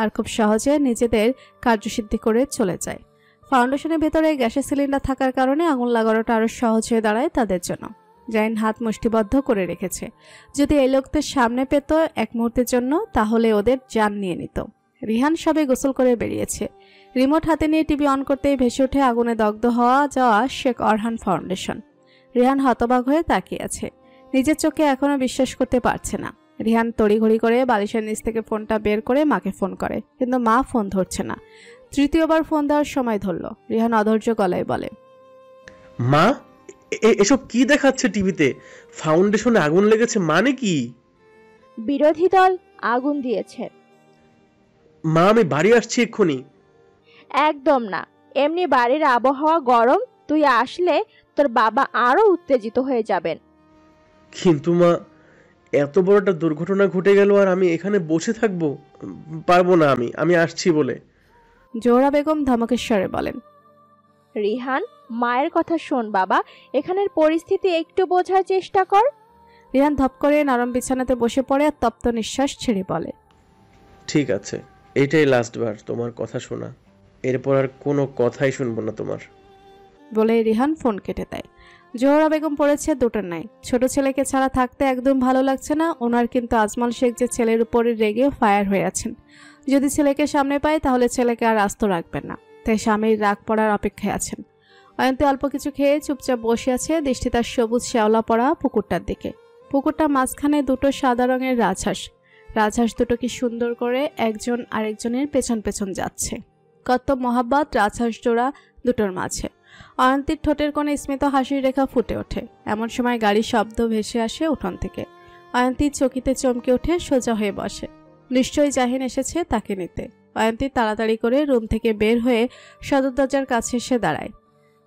আর খুব সহজে নিজেদের কার্যসিদ্ধি করে চলে যায়। ফাউন্ডেশনের ভেতরে গ্যাসের সিলিন্ডার থাকার কারণে আগুন লাগানোটা আরো সহজ হয়ে দাঁড়ায় তাদের জন্য। জাহিন হাত মুষ্টিবদ্ধ করে রেখেছে। যদি এই লোকদের সামনে পেত এক মুহূর্তের জন্য তাহলে ওদের জান নিয়ে নিত। রিহান সবে গোসল করে বেরিয়েছে। রিমোট হাতে নিয়ে টিভি অন করতেই ভেসে ওঠে আগুনে দগ্ধ হওয়া যাওয়া শেখ অরহান ফাউন্ডেশন। রিহান হতবাক হয়ে তাকিয়ে আছে। নিজের চোখে এখনো বিশ্বাস করতে পারছে না। রিহান তড়িঘড়ি করে বালিশের নিচ থেকে ফোনটা বের করে মাকে ফোন করে, কিন্তু মা ফোন ধরছে না। তৃতীয়বার ফোন দেওয়ার সময় ধরল। রিহান অধৈর্য গলায় বলে, মা, এসব কি দেখাচ্ছে টিভিতে? ফাউন্ডেশনে আগুন লেগেছে মানে কি? বিরোধী দল আগুন দিয়েছে। মা, আমি বাড়ি আসছি এক্ষুনি। একদম না, এমনি বাড়ির আবহাওয়া গরম, তুই আসলে তোর বাবা আরো উত্তেজিত হয়ে যাবেন। কিন্তু মা, এত বড় একটা দুর্ঘটনা ঘটে গেল আর আমি এখানে বসে থাকবো? পারবো না, আমি আসছি বলে। জোহরা বেগম ধমকেশ্বরে বলেন, রিহান, মায়ের কথা শোন বাবা, এখানের পরিস্থিতি একটু বোঝার চেষ্টা কর। রিহান ধপ করে নরম বিছানাতে বসে পড়ে আর তপ্ত নিঃশ্বাস ছেড়ে বলে, ঠিক আছে, এটাই লাস্ট বার তোমার কথা শোনা। এরপর আর কোনো কথাই শুনবো না তোমার। বলে রিহান ফোন কেটে দেয়। জোহরা বেগম পড়েছে দুটোর নাই। ছোট ছেলেকে ছাড়া থাকতে একদম ভালো লাগছে না ওনার, কিন্তু আজমল শেখ যে ছেলের উপরে রেগে ফায়ার হয়ে আছেন। যদি ছেলেকে সামনে পায় তাহলে ছেলেকে আর আস্ত রাখবেন না, তাই স্বামীর রাগ পড়ার অপেক্ষায় আছেন। অয়ন্তী অল্প কিছু খেয়ে চুপচাপ বসে আছে, দৃষ্টি তার সবুজ শ্যাওলা পড়া পুকুরটার দিকে। পুকুরটা মাঝখানে দুটো সাদা রঙের রাজহাঁস। রাজহাঁস দুটো কি সুন্দর করে একজন আরেকজনের পেছন পেছন যাচ্ছে। কত মহাব্বত রাজহাঁস জোড়া দুটোর মাঝে। অয়ন্তীর ঠোঁটের কোণে স্মিত হাসির রেখা ফুটে ওঠে। এমন সময় গাড়ির শব্দ ভেসে আসে উঠোন থেকে। অয়ন্তী চকিতে চমকে ওঠে, সোজা হয়ে বসে। নিশ্চয়ই জাহিন এসেছে তাকে নিতে। অয়ন্তী তাড়াতাড়ি করে রুম থেকে বের হয়ে সদর দরজার কাছে এসে দাঁড়ায়।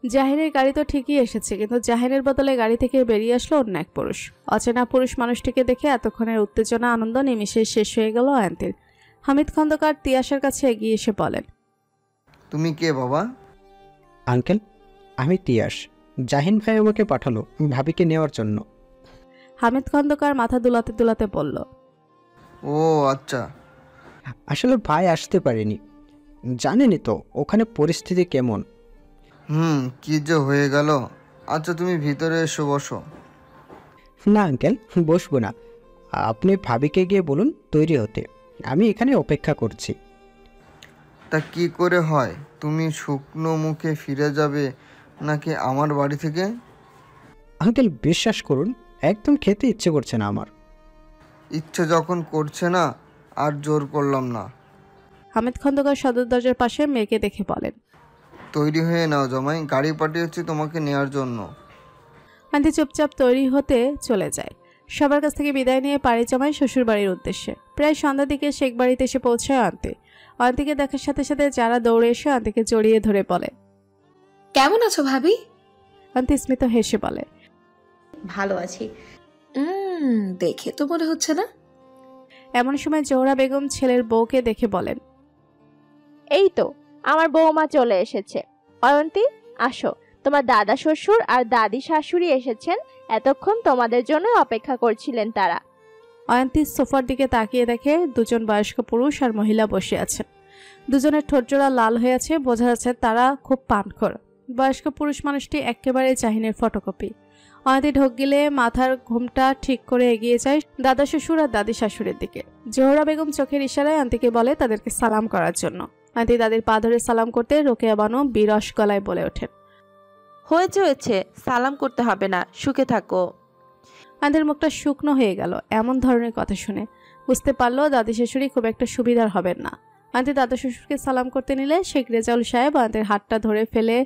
জাহিনের গাড়ি তো ঠিকই এসেছে, কিন্তু জাহিনের বদলে গাড়ি থেকে বেরিয়ে আসলো অন্য এক পুরুষ। অচেনা পুরুষ মানুষটিকে দেখে এতক্ষণের উত্তেজনা আনন্দ নিমিষে শেষ হয়ে গেল অয়ন্তীর। হামিদ খন্দকার তিয়াসের কাছে এগিয়ে এসে বলেন, তুমি কে বাবা? আঙ্কেল, আমি তিয়াস। জাহিন ভাই আমাকে পাঠালো ভাবিকে নেওয়ার জন্য। হামিদ খন্দকার মাথা দুলাতে দুলাতে বলল, ও আচ্ছা। আসলে ভাই আসতে পারেনি, জানেনই তো ওখানে পরিস্থিতি কেমন। কি যে হয়ে গেল। আচ্ছা, তুমি ভিতরে এসো, বসো। না আঙ্কেল, বসবো না। আপনি ভাবিকে গিয়ে বলুন তৈরি হতে, আমি এখানে অপেক্ষা করছি। তা কি করে হয়? তুমি শুকনো মুখে ফিরে যাবে নাকি আমার বাড়ি থেকে? আঙ্কেল বিশ্বাস করুন, একদম খেতে ইচ্ছে করছে না আমার। ইচ্ছে যখন করছে না আর জোর করলাম না। হামিদ খন্দকার সদর দরজার পাশে মেয়েকে দেখে বলেন, তৈরি হয়ে নাও জামাই, গাড়ি পাঠিয়েছি তোমাকে নেওয়ার জন্য। আন্টি চুপচাপ তৈরি হতে চলে যায়। সবার কাছ থেকে বিদায় নিয়ে পাড়ি জমায় শ্বশুর বাড়ির উদ্দেশ্যে। প্রায় সন্ধ্যার দিকে শেখ বাড়িতে এসে পৌঁছায় অন্তি। অন্তিকে দেখার সাথে সাথে যারা দৌড়ে এসে অন্তিকে জড়িয়ে ধরে বলে, কেমন আছো ভাবি? অন্তি স্মিত হেসে বলে, ভালো আছি। দেখে তো মনে হচ্ছে না। এমন সময় জোহরা বেগম ছেলের বউকে দেখে বলেন, এই তো আমার বৌমা চলে এসেছে। অয়ন্তী, আসো, তোমার দাদা শ্বশুর আর দাদি শাশুড়ি এসেছেন, এতক্ষণ তোমাদের জন্য অপেক্ষা করছিলেন তারা। অয়ন্তী সোফার দিকে তাকিয়ে দেখে দুজন বয়স্ক পুরুষ আর মহিলা বসে আছেন। দুজনের ঠোঁটজোড়া লাল হয়ে আছে, বোঝা যাচ্ছে তারা খুব পানখোর। বয়স্ক পুরুষ মানুষটি একেবারে জাহিনের ফটোকপি। অয়ন্তী ঢোক গিলে মাথার ঘুমটা ঠিক করে এগিয়ে যায় দাদা শ্বশুর আর দাদি শাশুড়ির দিকে। জোহরা বেগম চোখের ইশারায় অয়ন্তীকে বলে তাদেরকে সালাম করার জন্য। অয়ন্তী দাদির পা ধরে সালাম করতে রোকেয়া বানু বিরস গলায় বলে ওঠেন, হয়েছে হয়েছে, সালাম করতে হবে না, সুখে থাকো। অয়ন্তীর মুখটা শুকনো হয়ে গেল এমন ধরনের কথা শুনে। বুঝতে পারলো দাদি শাশুড়ি খুব একটা সুবিধার হবেন না। অয়ন্তী দাদা শ্বশুরকে সালাম করতে নিলে শেখ রেজাউল সাহেব অয়ন্তীর হাতটা ধরে ফেলে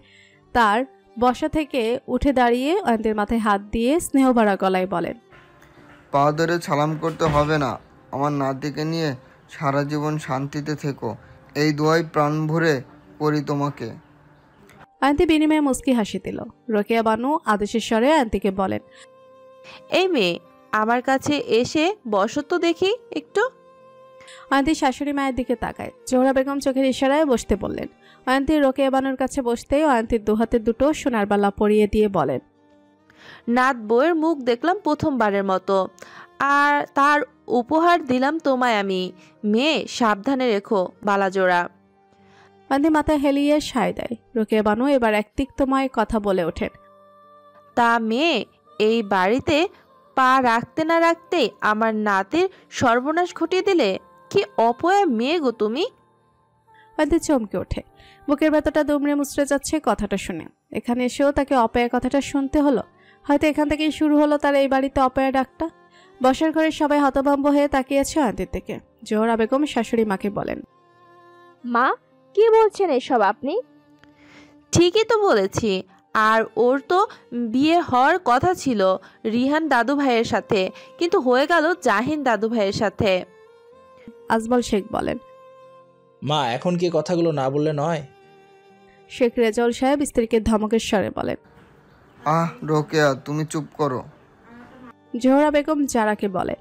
তার বসা থেকে উঠে দাঁড়িয়ে অয়ন্তীর মাথায় হাত দিয়ে স্নেহভরা গলায় বলেন, পা ধরে সালাম করতে হবে না, আমার নাতিকে নিয়ে সারা জীবন শান্তিতে থেকো, এই দোয়াই প্রাণ ভরে করি তোমাকে। অয়ন্তী বিনিময়ে মুস্কি হাসি দিল। রোকেয়া বানু আদেশের স্বরে অয়ন্তীকে বলেন, এই মেয়ে, আমার কাছে এসে বসো তো দেখি একটু। অয়ন্তী শাশুড়ি মায়ের দিকে তাকায়। জোহরা বেগম চোখের ইশারায় বসতে বললেন। অয়ন্তী রোকেয়া বানুর কাছে বসতেই অয়ন্তীর দুহাতে দুটো সোনার বালা পরিয়ে দিয়ে বলেন, নাত বউয়ের মুখ দেখলাম প্রথমবারের মতো, আর তার উপহার দিলাম তোমায় আমি। মেয়ে, সাবধানে রেখো বালাজোড়া। অয়ন্তী মাথা হেলিয়ে সায় দেয়। রোকেয়া বানু এবার এক তিক্তময় কথা বলে ওঠেন। তা মেয়ে, এই বাড়িতে পা রাখতে না রাখতে আমার নাতির সর্বনাশ ঘটিয়ে দিলে। কি অপয়া মেয়ে গো তুমি। অয়ন্তী চমকে ওঠে। বুকের ভেতরটা দুমড়ে মুচড়ে যাচ্ছে কথাটা শুনে। এখানে এসেও তাকে অপয়া কথাটা শুনতে হলো। হয়তো এখান থেকেই শুরু হলো তার এই বাড়িতে অপয়া ডাকটা। বসার ঘরে সবাই হতভম্ব হয়ে তাকিয়েছে অয়ন্তীর দিকে। জোহরা বেগম শাশুড়ি মাকে বলেন, মা, কি বলছেন এসব আপনি? ঠিকই তো বলেছি। আর ওর তো বিয়ে হওয়ার কথা ছিল রিহান দাদু ভাইয়ের সাথে, কিন্তু হয়ে গেল জাহিন দাদু ভাইয়ের সাথে। আজমল শেখ বলেন, মা, এখন কি কথাগুলো না বললে নয়? শেখ রেজাউল সাহেব স্ত্রীকে ধমকের স্বরে বলেন, রোকেয়া, তুমি চুপ করো। জোহরা বেগম যারাকে বলে,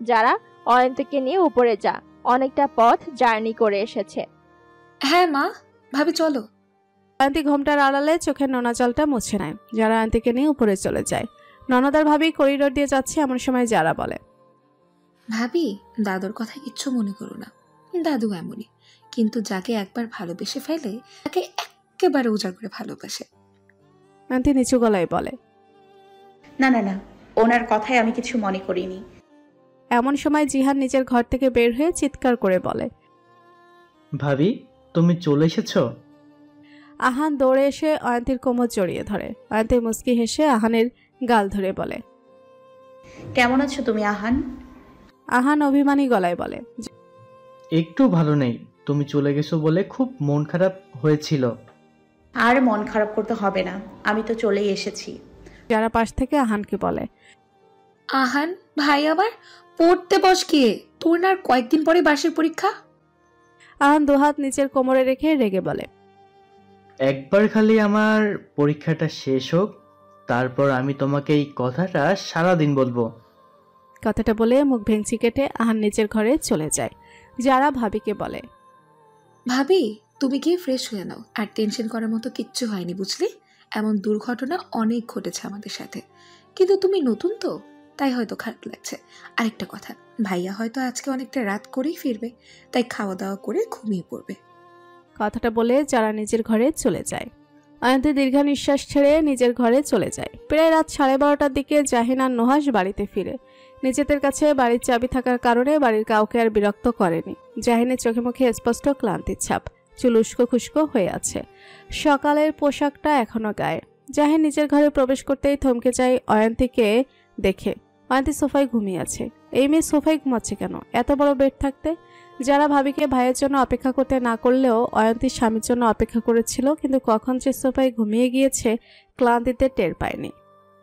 যারা, অয়ন্তকে নিয়ে উপরে যা, অনেকটা পথ জার্নি করে এসেছে। হ্যাঁ মা, ভাবি চলো। অয়ন্তী ঘোমটার আড়ালে চোখের নোনা জলটা মুছে নেয়। যারা অয়ন্তীকে নিয়ে উপরে চলে যায়। ননদার ভাবি করিডোর দিয়ে যাচ্ছে এমন সময় যারা বলে, ভাবি, দাদুর কথা কিচ্ছু মনে করো না। দাদু এমনই, কিন্তু যাকে একবার ভালোবেসে ফেলে তাকে একেবারে উজাড় করে ভালোবাসে। অয়ন্তী নিচু গলায় বলে, না না না, ওনার কথায় আমি কিছু মনে করিনি। এমন সময় জিহান নিজের ঘর থেকে বের হয়ে চিৎকার করে বলে, ভাবি, তুমি চলে এসেছো? আহান দৌড়ে এসে অয়ন্তীর কোমর জড়িয়ে ধরে। অয়ন্তী মুচকি হেসে আহানের গাল ধরে বলে, কেমন আছো তুমি আহান? আহান অভিমানী গলায় বলে, একটু ভালো নেই। তুমি চলে গেছো বলে খুব মন খারাপ হয়েছিল। আর মন খারাপ করতে হবে না, আমি তো চলেই এসেছি। যারা পাশ থেকে আহানকে বলে, আহান ভাই আমার, পড়তে বস গিয়ে, তোর না আর কয়েকদিন পরে বার্ষিক পরীক্ষা। আহান দুহাত নিচের কোমরে রেখে রেগে বলে, একবার খালি আমার পরীক্ষাটা শেষ হোক, তারপর আমি তোমাকে এই কথাটা সারাদিন বলবো। কথাটা বলে মুখ ভেঙচি কেটে আহান নিচের ঘরে চলে যায়। যারা ভাবিকে বলে, ভাবি তুমি গিয়ে ফ্রেশ হয়ে নাও, আর টেনশন করার মতো কিচ্ছু হয়নি বুঝলি। এমন দুর্ঘটনা অনেক ঘটেছে আমাদের সাথে, কিন্তু তুমি নতুন তো, তাই হয়তো খারাপ লাগছে। আরেকটা কথা, ভাইয়া হয়তো আজকে অনেকটা রাত করেই ফিরবে, তাই খাওয়া দাওয়া করে ঘুমিয়ে পড়বে। কথাটা বলে যারা নিজের ঘরে চলে যায়। অয়ন্তী দীর্ঘ নিঃশ্বাস ছেড়ে নিজের ঘরে চলে যায়। প্রায় রাত 12:30টার দিকে জাহিন আর নুহাস বাড়িতে ফিরে। নিজেদের কাছে বাড়ির চাবি থাকার কারণে বাড়ির কাউকে আর বিরক্ত করেনি। জাহিনের চোখে মুখে স্পষ্ট ক্লান্তির ছাপ, চুল উস্কো খুস্কো হয়ে আছে। সকালের পোশাকটা এখনো গায়ে। জাহিন নিজের ঘরে প্রবেশ করতেই থমকে যায় অয়ন্তীকে দেখে। অয়ন্তী সোফায় ঘুমিয়ে আছে। এই মেয়ে সোফায় ঘুমাচ্ছে কেন? এত বড় বেড থাকতে। যারা ভাবিকে ভাইয়ের জন্য অপেক্ষা করতে না করলেও অয়ন্তীর স্বামীর জন্য অপেক্ষা করেছিল, কিন্তু কখন যে সোফায় ঘুমিয়ে গিয়েছে ক্লান্তিতে টের পায়নি।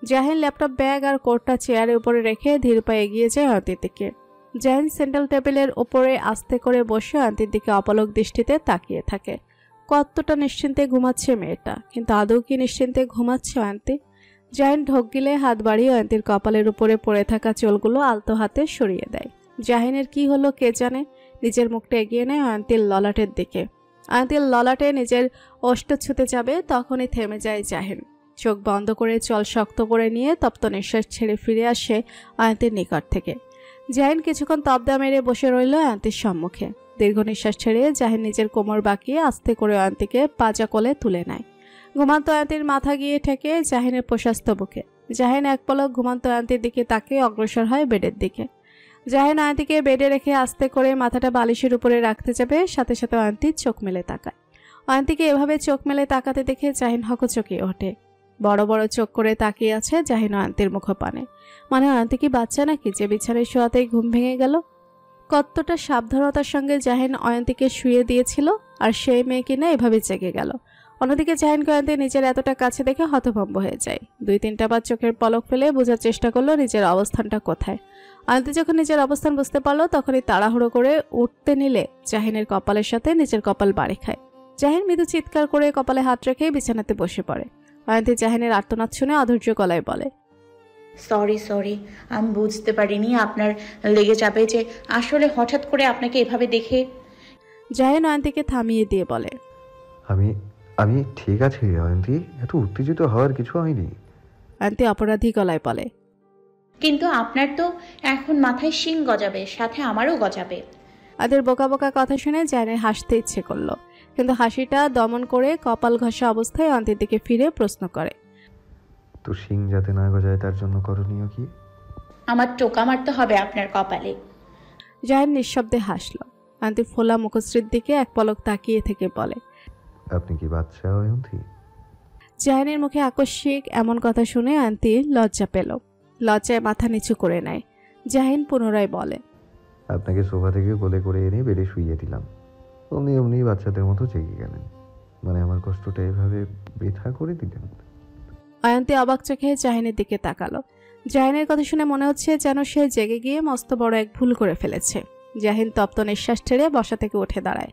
জাহিন ল্যাপটপ ব্যাগ আর কোটটা চেয়ারের উপরে রেখে ধীর পায়ে এগিয়ে যায় অয়ন্তীর দিকে। জাহিন সেন্ট্রাল টেবিলের উপরে আস্তে করে বসে অয়ন্তীর দিকে অপলক দৃষ্টিতে তাকিয়ে থাকে। কতটা নিশ্চিন্তে ঘুমাচ্ছে মেয়েটা, কিন্তু আদৌ কি নিশ্চিন্তে ঘুমাচ্ছে অয়ন্তী? জাহিন ঢোক গিলে হাত বাড়িয়ে অয়ন্তীর কপালের উপরে পড়ে থাকা চুলগুলো আলতো হাতে সরিয়ে দেয়। জাহিনের কি হলো কে জানে। নিজের মুখটা এগিয়ে নেয় অয়ন্তীর ললাটের দিকে। অয়ন্তীর ললাটে নিজের ওষ্ঠ ছুতে যাবে, তখনই থেমে যায় জাহিন। চোখ বন্ধ করে চল শক্ত করে নিয়ে তপ্ত নিঃশ্বাস ছেড়ে ফিরে আসে অয়ন্তীর নিকট থেকে। জাহিন কিছুক্ষণ তবদা মেরে বসে রইল অয়ন্তীর সম্মুখে। দীর্ঘ নিঃশ্বাস ছেড়ে জাহিন নিজের কোমর বাঁকিয়ে আস্তে করে অয়ন্তীকে পাজা কোলে তুলে নেয়। ঘুমান্ত অয়ন্তীর মাথা গিয়ে ঠেকে জাহিনের প্রশস্ত বুকে। জাহিন এক পলক ঘুমান্ত অয়ন্তীর দিকে তাকিয়ে অগ্রসর হয় বেডের দিকে। জাহিন অয়ন্তীকে বেডে রেখে আস্তে করে মাথাটা বালিশের উপরে রাখতে যাবে, সাথে সাথে অয়ন্তীর চোখ মেলে তাকায়। অয়ন্তীকে এভাবে চোখ মেলে তাকাতে দেখে জাহিন হকচকিয়ে ওঠে। বড় বড় চোখ করে তাকিয়ে আছে জাহিন অয়ন্তীর মুখপানে। মানে অয়ন্তী কি বাচ্চা নাকি যে বিছানায় শোয়াতেই ঘুম ভেঙে গেল? কতটা সাবধানতার সঙ্গে জাহিন অয়ন্তীকে শুয়ে দিয়েছিল, আর সেই মেয়ে কিনা এভাবে জেগে গেল। অন্যদিকে জাহিনকে অয়ন্তী নিজের এতটা কাছে দেখে হতভম্ব হয়ে যায়। 2-3টা বার চোখের পলক ফেলে বোঝার চেষ্টা করলো নিজের অবস্থানটা কোথায়। অয়ন্তী যখন নিজের অবস্থান বুঝতে পারলো, তখনই তাড়াহুড়ো করে উঠতে নিলে জাহিনের কপালের সাথে নিজের কপাল বাড়ি খায়। জাহিন মৃদু চিৎকার করে কপালে হাত রেখে বিছানাতে বসে পড়ে। অয়ন্তী জাহিনের আর্তনাদ শুনে অধৈর্য গলায় বলে, সরি, আমি বুঝতে পারিনি আপনার লেগে যাবে যে আসলে হঠাৎ করে আপনাকে এভাবে দেখে। জাহিন অয়ন্তীকে থামিয়ে দিয়ে বলে, আমি ঠিক আছে অয়ন্তী, এত উত্তেজিত হওয়ার কিছু হয়নি। অয়ন্তী অপরাধী গলায় বলে, কিন্তু আপনার তো এখন মাথায় শিং গজাবে, সাথে আমারও গজাবে। আদের বোকা বোকা কথা শুনে জাহিনের হাসতে ইচ্ছে করলো, কিন্তু হাসিটা দমন করে কপাল ঘষা অবস্থায় অয়ন্তীর দিকে ফিরে প্রশ্ন করে, তো শিং যাতে না গজায় তার জন্য করণীয় কি? আমার টোকা মারতে হবে আপনার কপালে। জাহিন নিঃশব্দে হাসলো। অয়ন্তী ফোলা মুখশ্রীর দিকে এক পলক তাকিয়ে থেকে বলে, আপনি কি বাচ্চা অয়ন্তী? জাহিনের মুখে আকস্মিক এমন কথা শুনে অয়ন্তী লজ্জা পেল। লজ্জায় মাথা নিচু করে নেয়। জাহিন পুনরায় বলে, আপনাকে সোফা থেকে কোলে করে এনে বেডে শুইয়ে দিলাম, অমনি অমনি বাচ্চাদের মতো জেগে গেলেন। মানে আমার কষ্টটা এভাবে বৃথা করে দিলেন? অয়ন্তী অবাক চোখে জাহিনের দিকে তাকালো। জাহিনের কথা শুনে মনে হচ্ছে যেন সে জেগে গিয়ে মস্ত বড় এক ভুল করে ফেলেছে। জাহিন তপ্ত নিঃশ্বাস ছেড়ে বসা থেকে উঠে দাঁড়ায়।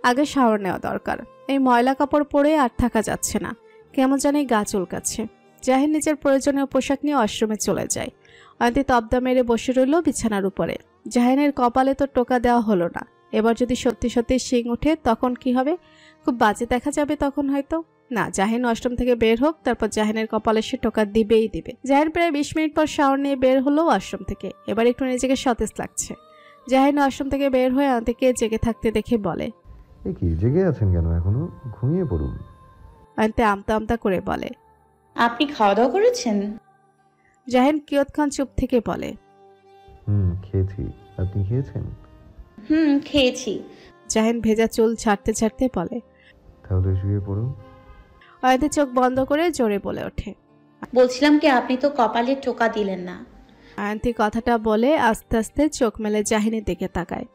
আগে শাওয়ার নেওয়া দরকার। এই ময়লা কাপড় পরে আর থাকা যাচ্ছে না, কেমন জানি গা চুলকাচ্ছে। জাহিন নিজের প্রয়োজনীয় পোশাক নিয়ে ওয়াশরুমে চলে যায়। অয়ন্তী তবদা মেরে বসে রইল বিছানার উপরে। জাহিনের কপালে তো টোকা দেওয়া হলো না, এবার যদি সত্যি সত্যি শিং ওঠে তখন কি হবে? খুব বাজে দেখা যাবে তখন হয়তো। না, জাহিন ওয়াশরুম থেকে বের হোক, তারপর জাহিনের কপালে সে টোকা দিবেই দিবে। জাহিন প্রায় 20 মিনিট পর শাওয়ার নিয়ে বের হলো ওয়াশরুম থেকে। এবার একটু নিজেকে সতেজ লাগছে। জাহিন ওয়াশরুম থেকে বের হয়ে অয়ন্তীকে জেগে থাকতে দেখে বলে, এ কি জেগে আছেন কেন? এখনো ঘুমিয়ে পড়ুন। অয়ন্তী আমতা আমতা করে বলে, আপনি খাওয়া দাওয়া করেছেন? জাহিন কিয়ৎক্ষণ চুপ থেকে বলে, খেয়েছি। আপনি খেয়েছেন? খেয়েছি। জাহিন ভেজা চুল ছাড়তে ছাড়তে বলে, তাহলে শুয়ে পড়ুন। অয়ন্তী চোখ বন্ধ করে জোরে বলে ওঠে, বলছিলাম কি আপনি তো কপালে টোকা দিলেন না। অয়ন্তী কথাটা বলে আস্তে আস্তে চোখ মেলে জাহিনের দিকে তাকায়।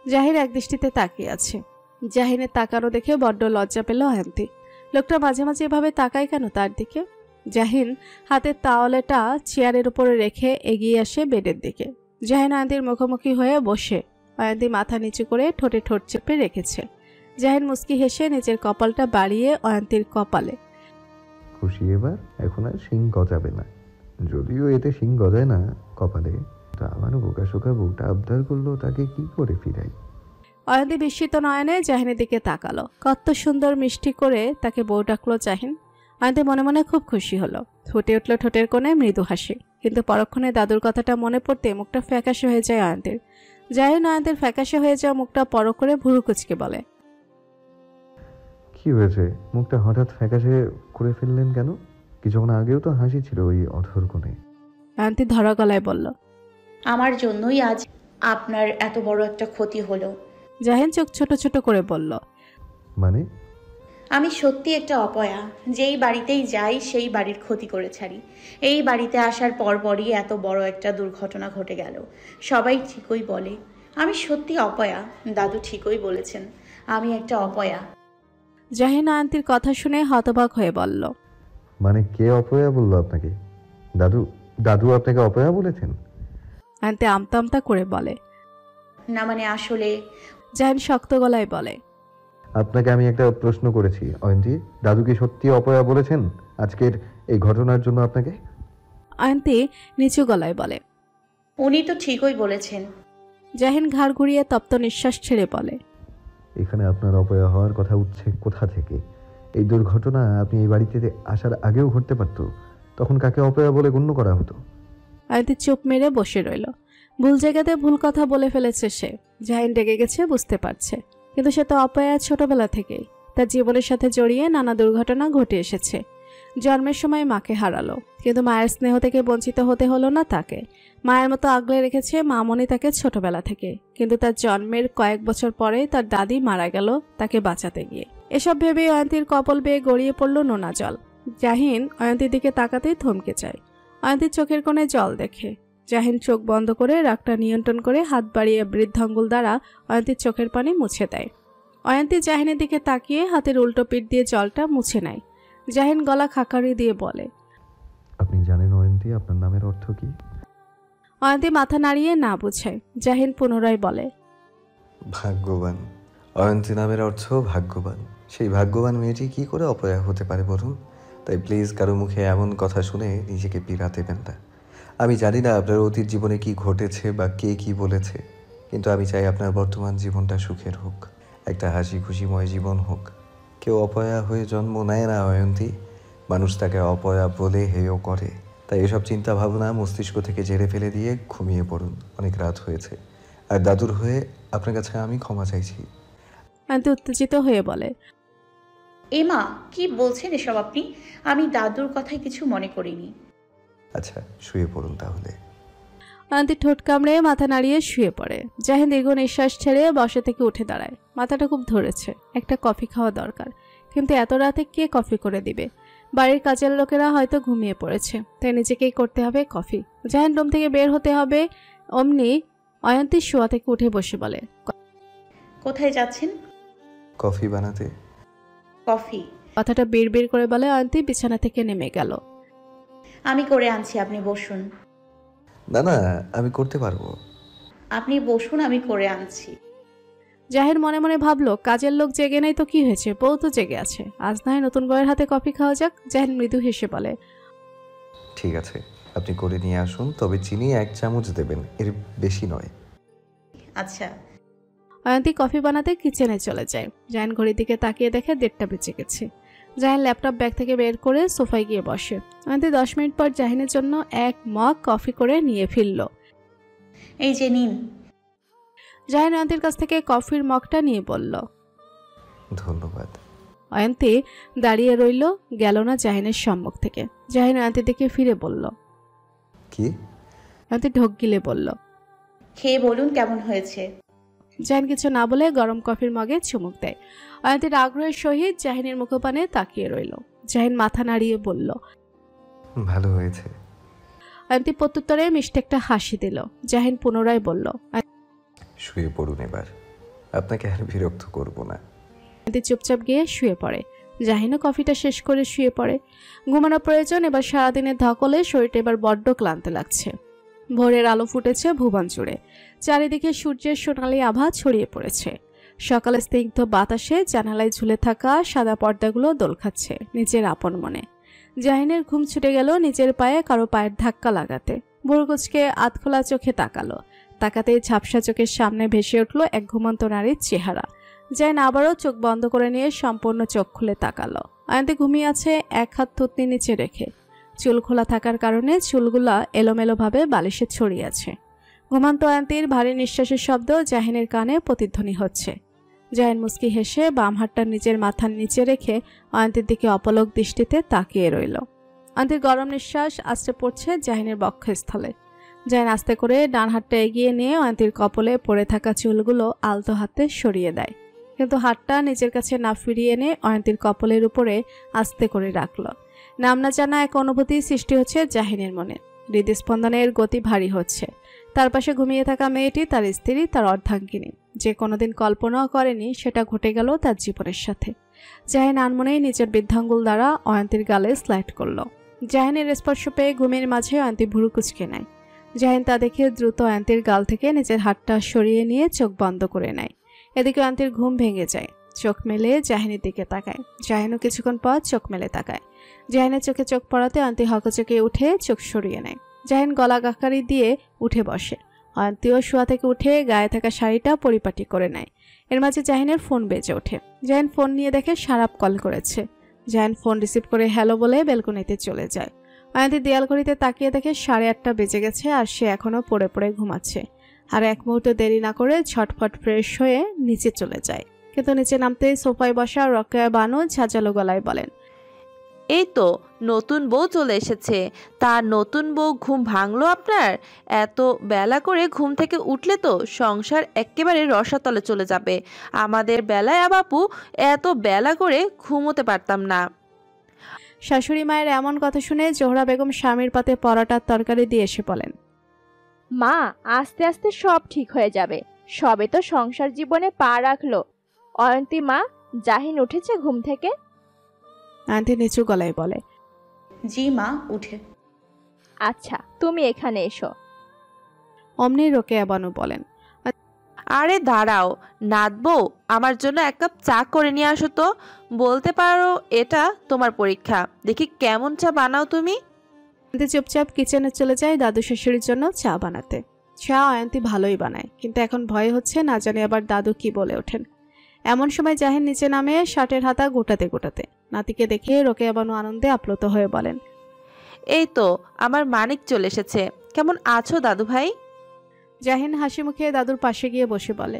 জাহিন একদৃষ্টিতে তাকিয়ে আছে। জাহিনের তাকানো দেখে বড্ড লজ্জা পেল অয়ন্তী। লোকটা মাঝে মাঝে এভাবে তাকায় কেন তার দিকে? জাহিন হাতের তাওয়ালেটা চেয়ারের উপরে রেখে এগিয়ে আসে বেডের দিকে। জাহিন অয়ন্তীর মুখোমুখি হয়ে বসে। অয়ন্তী মাথা নিচু করে ঠোঁটে ঠোঁট চেপে রেখেছে। জাহিন মুচকি হেসে নিজের কপালটা বাড়িয়ে অয়ন্তীর কপালে, খুশি এবার? এখন আর শিং গজাবে না। যদিও এতে শিং গজায় না কপালে, তা আমার বোকা শোকা বউটা আবদার করলো, তাকে কি করে ফিরাই? অয়ন্তী বিস্মিত নয়নে জাহিনের দিকে তাকালো। কত সুন্দর মিষ্টি করে তাকে বউ ডাকলো জাহিন। অয়ন্তী মনে মনে খুব খুশি হলো। ফুটে উঠল ঠোঁটের কোণে মৃদু হাসি। কিন্তু পরক্ষণে দাদুর কথাটা মনে পড়তে মুখটা ফ্যাকাশে হয়ে যায় অয়ন্তীর। জাহিন অয়ন্তীর ফ্যাকাশে হয়ে যাওয়া মুখটা পরখ করে ভুরু কুচকে বলে, কি হয়েছে? মুখটা হঠাৎ ফ্যাকাশে করে ফেললেন কেন? কিছুক্ষণ আগেও তো হাসি ছিল ওই অধর কোণে। অয়ন্তী ধরা গলায় বলল, আমার জন্যই আজ আপনার এত বড় একটা ক্ষতি হলো। জাহিন চোখ ছোট ছোট করে বলল, মানে? আমি সত্যি একটা অপয়া। যেই বাড়িতেই যাই সেই বাড়ির ক্ষতি করে ছাড়ি। এই বাড়িতে আসার পরপরই এত বড় একটা দুর্ঘটনা ঘটে গেল। সবাই ঠিকই বলে আমি সত্যি অপয়া। দাদু ঠিকই বলেছেন, আমি একটা অপয়া। জাহিন অয়ন্তীর কথা শুনে হতবাক হয়ে বলল, মানে কে অপয়া বললো আপনাকে? দাদু? দাদু আপনাকে অপয়া বলেছেন? অয়ন্তী আমতা আমতা করে বলে, না মানে আসলে। জাহিন শক্ত গলায় বলে, আপনাকে আমি একটা প্রশ্ন করেছি অয়ন্তী, দাদু কি সত্যি অপয়া বলেছেন আজকের এই ঘটনার জন্য আপনাকে? অয়ন্তী নিচু গলায় বলে, উনি তো ঠিকই বলেছেন। জাহিন ঘাড় ঘুরিয়ে তপ্ত নিঃশ্বাস ছেড়ে বলে, এখানে আপনার অপয়া হওয়ার কথা উঠছে কোথা থেকে? এই দুর্ঘটনা আপনি এই বাড়িতে আসার আগেও ঘটতে পারত, তখন কাকে অপয়া বলে গণ্য করা হতো? অয়ন্তী চুপ মেরে বসে রইল। ভুল জায়গাতে ভুল কথা বলে ফেলেছে সে। জাহিন রেগে গেছে বুঝতে পারছে, কিন্তু সে তো অপয়া ছোটবেলা থেকেই। তার জীবনের সাথে জড়িয়ে নানা দুর্ঘটনা ঘটে এসেছে। জন্মের সময় মাকে হারালো, কিন্তু মায়ের স্নেহ থেকে বঞ্চিত হতে হলো না তাকে। মায়ের মতো আগলে রেখেছে মামনি তাকে ছোটবেলা থেকে। কিন্তু তার জন্মের কয়েক বছর পরে তার দাদি মারা গেল তাকে বাঁচাতে গিয়ে। এসব ভেবে অয়ন্তীর কপাল বেয়ে গড়িয়ে পড়ল নোনা জল। জাহিন অয়ন্তীর দিকে তাকাতেই থমকে যায়। অয়ন্তীর চোখের কোণে জল দেখে। জাহিন চোখ বন্ধ করে রাগটা নিয়ন্ত্রণ করে হাত বাড়িয়ে বৃদ্ধাঙ্গুল দ্বারা অয়ন্তীর চোখের পানি মুছে দেয়। অয়ন্তী জাহিনের দিকে তাকিয়ে হাতের উল্টো পিঠ দিয়ে জলটা মুছে নেয়। জাহিন গলা খাকারি দিয়ে বলে, আপনি জানেন অয়ন্তী আপনার নামের অর্থ কি? অয়ন্তী মাথা নাড়িয়ে না বুঝায়। জাহিন পুনরায় বলে, ভাগ্যবান। অয়ন্তী নামের অর্থ ভাগ্যবান। সেই ভাগ্যবান মেয়েটি কি করে অপয়া হতে পারে বলুন? তাই প্লিজ কারো মুখে এমন কথা শুনে নিজেকে পীড়া দেবেন না। আমি জানি না আপনার অতীত জীবনে কি ঘটেছে বা কে কি বলেছে, কিন্তু আমি চাই আপনার বর্তমান জীবনটা সুখের হোক, একটা হাসি খুশিময় জীবন হোক। কেউ অপয়া হয়ে জন্ম নেয় না অয়ন্তী, মানুষ তাকে অপয়া বলে হেয় করে। তাই এসব চিন্তা ভাবনা মস্তিষ্ক থেকে ঝেড়ে ফেলে দিয়ে ঘুমিয়ে পড়ুন, অনেক রাত হয়েছে। আর দাদুর হয়ে আপনার কাছে আমি ক্ষমা চাইছি। অয়ন্তী উত্তেজিত হয়ে বলে, এমা কি বলছেন এসব আপনি? আমি দাদুর কথায় কিছু মনে করিনি। আচ্ছা শুয়ে পড়ুন তাহলে। অয়ন্তী ঠোঁট কামড়ে মাথা নাড়িয়ে শুয়ে পড়ে। জাহিন দীর্ঘ নিঃশ্বাস ছেড়ে বসে থেকে উঠে দাঁড়ায়। মাথাটা খুব ধরেছে, একটা কফি খাওয়া দরকার, কিন্তু এত রাতে কে কফি করে দিবে? বাড়ির কাজের লোকেরা হয়তো ঘুমিয়ে পড়েছে, তাই নিজেকেই করতে হবে কফি। জাহিন রুম থেকে বের হতে হবে, অমনি অয়ন্তী শোয়া থেকে উঠে বসে বলে, কোথায় যাচ্ছেন? কফি বানাতে। কফি? কথাটা বিড় করে বলে অয়ন্তী বিছানা থেকে নেমে গেল। আমি করে আনছি, আপনি বসুন। না না, আমি করতে পারবো। আপনি বসুন, আমি করে আনছি। জাহির মনে মনে ভাবলো, কাজের লোক জেগে নেই তো কি হয়েছে, বউ তো জেগে আছে, আজ না হয় নতুন বউয়ের হাতে কফি খাওয়া যাক। জাহির মৃদু হেসে বলে, ঠিক আছে, আপনি করে নিয়ে আসুন, তবে চিনি 1 চামচ দেবেন, এর বেশি নয়। আচ্ছা। অয়ন্তী কফি বানাতে কিচেনে চলে যায়। জাহিন ঘড়ির দিকে তাকিয়ে দেখে 1:30 বেজে গেছে। জাহিন ল্যাপটপ ব্যাগ থেকে বের করে সোফায় গিয়ে বসে। অয়ন্তী 10 মিনিট পর জাহিনের জন্য 1 মগ কফি করে নিয়ে ফিরল। এই যে নিন। জাহিন অয়ন্তীর কাছ থেকে কফির মগটা নিয়ে বলল, ধন্যবাদ। অয়ন্তী দাঁড়িয়ে রইল, গেল না জাহিনের সম্মুখ থেকে। জাহিন অয়ন্তীর দিকে ফিরে বলল, কি? অয়ন্তী ঢোক গিলে বলল, খেয়ে বলুন কেমন হয়েছে। জাহিন কিছু না বলে গরম কফির মগে চুমুক দেয়। অয়ন্তীর আগ্রহের সহিত জাহিনের মুখপানে তাকিয়ে রইল। জাহিন মাথা নাড়িয়ে বলল, ভালো হয়েছে। অয়ন্তী প্রত্যুত্তরে মিষ্টি একটা হাসি দিল। জাহিন পুনরায় বলল, শুয়ে পড়ুন এবার, আপনাকে আর বিরক্ত করব না। অয়ন্তী চুপচাপ গিয়ে শুয়ে পড়ে। জাহিনও কফিটা শেষ করে শুয়ে পড়ে। ঘুমানো প্রয়োজন, এবার সারাদিনের ধকলে শরীরটা এবার বড্ড ক্লান্ত লাগছে। ভোরের আলো ফুটেছে ভুবন জুড়ে, চারিদিকে সূর্যের সোনালি আভা ছড়িয়ে পড়েছে। সকালে স্নিগ্ধ বাতাসে জানালায় ঝুলে থাকা সাদা পর্দাগুলো দোল খাচ্ছে নিজের আপন মনে। জাহিনের ঘুম ছুটে গেল নিজের পায়ে কারো পায়ের ধাক্কা লাগাতে। ভোরকুচকে আধখোলা চোখে তাকালো। তাকাতেই ঝাপসা চোখের সামনে ভেসে উঠল এক ঘুমন্ত নারীর চেহারা। জাহিন আবারও চোখ বন্ধ করে নিয়ে সম্পূর্ণ চোখ খুলে তাকালো। অয়ন্তী ঘুমিয়ে আছে, 1 হাত থুতনি নিচে রেখে। চুল খোলা থাকার কারণে চুলগুলা এলোমেলোভাবে বালিশে ছড়িয়ে আছে। ঘুমান্ত অয়ন্তীর ভারী নিঃশ্বাসের শব্দ জাহিনের কানে প্রতিধ্বনি হচ্ছে। জাহিন মুস্কি হেসে বাম হাতটা নিজের মাথার নিচে রেখে অয়ন্তীর দিকে অপলক দৃষ্টিতে তাকিয়ে রইল। অয়ন্তীর গরম নিঃশ্বাস আস্তে পড়ছে জাহিনের বক্ষস্থলে। জাহিন আস্তে করে ডান হাতটা এগিয়ে নিয়ে অয়ন্তীর কপালে পড়ে থাকা চুলগুলো আলতো হাতে সরিয়ে দেয়, কিন্তু হাতটা নিজের কাছে না ফিরিয়ে এনে অয়ন্তীর কপালের উপরে আস্তে করে রাখল। নাম না জানা এক অনুভূতি সৃষ্টি হচ্ছে জাহিনের মনে। হৃদস্পন্দনের গতি ভারী হচ্ছে। তার পাশে ঘুমিয়ে থাকা মেয়েটি তার স্ত্রী, তার অর্ধাঙ্গিনী। যে কোনোদিন কল্পনাও করেনি সেটা ঘটে গেল তার জীবনের সাথে। জাহিন আনমনেই নিজের বৃদ্ধাঙ্গুল দ্বারা অয়ন্তীর গালে স্লাইড করল। জাহিনের স্পর্শ পেয়ে ঘুমের মাঝে অয়ন্তী ভুরু কুঁচকে নেয়। জাহিন তা দেখে দ্রুত অয়ন্তীর গাল থেকে নিজের হাতটা সরিয়ে নিয়ে চোখ বন্ধ করে নেয়। এদিকে অয়ন্তীর ঘুম ভেঙে যায়। চোখ মেলে জাহিনের দিকে তাকায়। জাহিনও কিছুক্ষণ পর চোখ মেলে তাকায়। জাহিনের চোখে চোখ পড়াতে অয়ন্তী হকচকে উঠে চোখ সরিয়ে নেয়। জাহিন গলা গাকারি দিয়ে উঠে বসে। অয়ন্তীও শোয়া থেকে উঠে গায়ে থাকা শাড়িটা পরিপাটি করে নেয়। এর মাঝে জাহিনের ফোন বেজে ওঠে। জাহিন ফোন নিয়ে দেখে সারাপ কল করেছে। জাহিন ফোন রিসিভ করে হ্যালো বলে বেলকনিতে চলে যায়। অয়ন্তী দেয়াল ঘড়িতে তাকিয়ে দেখে 8:30 বেজে গেছে আর সে এখনো পড়ে পড়ে ঘুমাচ্ছে। আর এক মুহূর্ত দেরি না করে ঝটফট ফ্রেশ হয়ে নিচে চলে যায়। কিন্তু নিচে নামতেই সোফায় বসা রকেয়া বানু ঝাঁঝালো গলায় বলেন, এই তো নতুন বউ চলে এসেছে। তার নতুন বউ ঘুম ভাঙলো আপনার? এত বেলা করে ঘুম থেকে উঠলে তো সংসার একেবারে রসাতলে চলে যাবে। আমাদের বেলায় বাপু এত বেলা করে ঘুমোতে পারতাম না। শাশুড়ি মায়ের এমন কথা শুনে জোহরা বেগম স্বামীর পাতে পরোটার তরকারি দিয়ে এসে বলেন, মা আস্তে আস্তে সব ঠিক হয়ে যাবে। সবে তো সংসার জীবনে পা রাখলো। অয়ন্তী মা, জাহিন উঠেছে ঘুম থেকে? অয়ন্তী নিচু গলায় বলে, জি মা, উঠে। আচ্ছা তুমি এখানে এসো। অমনি রোকেয়া বানু বলেন, আরে দাঁড়াও নাতবো, আমার জন্য 1 কাপ চা করে নিয়ে আসো তো। বলতে পারো এটা তোমার পরীক্ষা, দেখি কেমন চা বানাও তুমি। অয়ন্তী চুপচাপ কিচেনে চলে যায় দাদু শাশুড়ির জন্য চা বানাতে। চা অয়ন্তী ভালোই বানায়, কিন্তু এখন ভয় হচ্ছে না জানি আবার দাদু কি বলে ওঠেন। এমন সময় জাহিন নিচে নামে শার্টের হাতা গোটাতে গোটাতে নাতিকে দেখে রোকেয়া বানু আনন্দে আপ্লুত হয়ে বলেন, এই তো আমার মানিক চলে এসেছে। কেমন আছো দাদু ভাই? জাহিন হাসি মুখে দাদুর পাশে গিয়ে বসে বলে,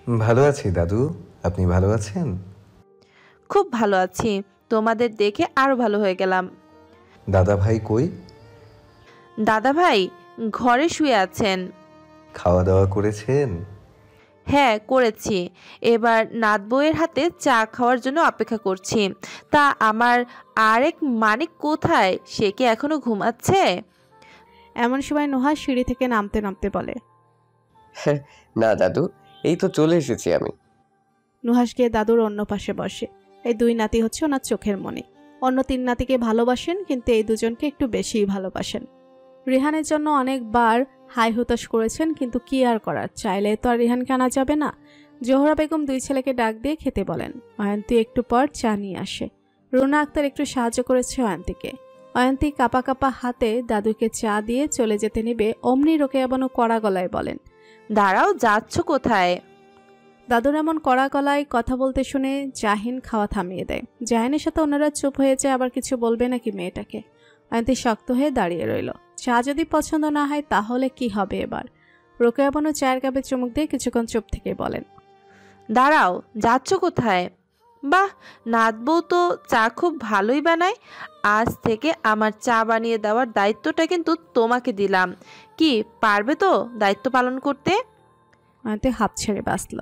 ভালো আছি দাদু, আপনি ভালো আছেন? খুব ভালো আছি, তোমাদের দেখে আরো ভালো হয়ে গেলাম। দাদা ভাই কই? দাদা ভাই ঘরে শুয়ে আছেন। খাওয়া দাওয়া করেছেন? হ্যাঁ করেছি, এবার নাত বউয়ের হাতে চা খাওয়ার জন্য অপেক্ষা করছি। তা আমার আরেক মানিক কোথায়? সে কি এখনো ঘুমাচ্ছে? এমন সময় নুহাস সিঁড়ি থেকে নামতে নামতে বলে, না দাদু, এই তো চলে এসেছি আমি। নুহাস গিয়ে দাদুর অন্য পাশে বসে। এই দুই নাতি হচ্ছে ওনার চোখের মণি। অন্য তিন নাতিকে ভালোবাসেন, কিন্তু এই দুজনকে একটু বেশিই ভালোবাসেন। রিহানের জন্য অনেকবার হাই হুতাশ করেছেন, কিন্তু কি আর করার, চাইলে তো আর রিহানকে আনা যাবে না। জোহরা বেগম দুই ছেলেকে ডাক দিয়ে খেতে বলেন। অয়ন্তী একটু পর চা নিয়ে আসে। রুনা আক্তার একটু সাহায্য করেছে অয়ন্তীকে। অয়ন্তী কাপা কাপা হাতে দাদুকে চা দিয়ে চলে যেতে নেবে, অমনি রোকেয়া বানু কড়া গলায় বলেন, দাঁড়াও, যাচ্ছ কোথায়? দাদুর এমন কড়া গলায় কথা বলতে শুনে জাহিন খাওয়া থামিয়ে দেয়। জাহিনের সাথে ওনারা চুপ হয়ে যায়, আবার কিছু বলবে নাকি মেয়েটাকে। অয়ন্তী শক্ত হয়ে দাঁড়িয়ে রইল। চা যদি পছন্দ না হয় তাহলে কি হবে এবার? রোকেয়া বানু চায়ের কাপে চুমুক দিয়ে কিছুক্ষণ চুপ থেকে বলেন, দাঁড়াও, যাচ্ছ কোথায়? বাহ, নাত বউ তো চা খুব ভালোই বানায়। আজ থেকে আমার চা বানিয়ে দেওয়ার দায়িত্বটা কিন্তু তোমাকে দিলাম। কি পারবে তো দায়িত্ব পালন করতে? অয়ন্তী হাত ছেড়ে বাঁচল।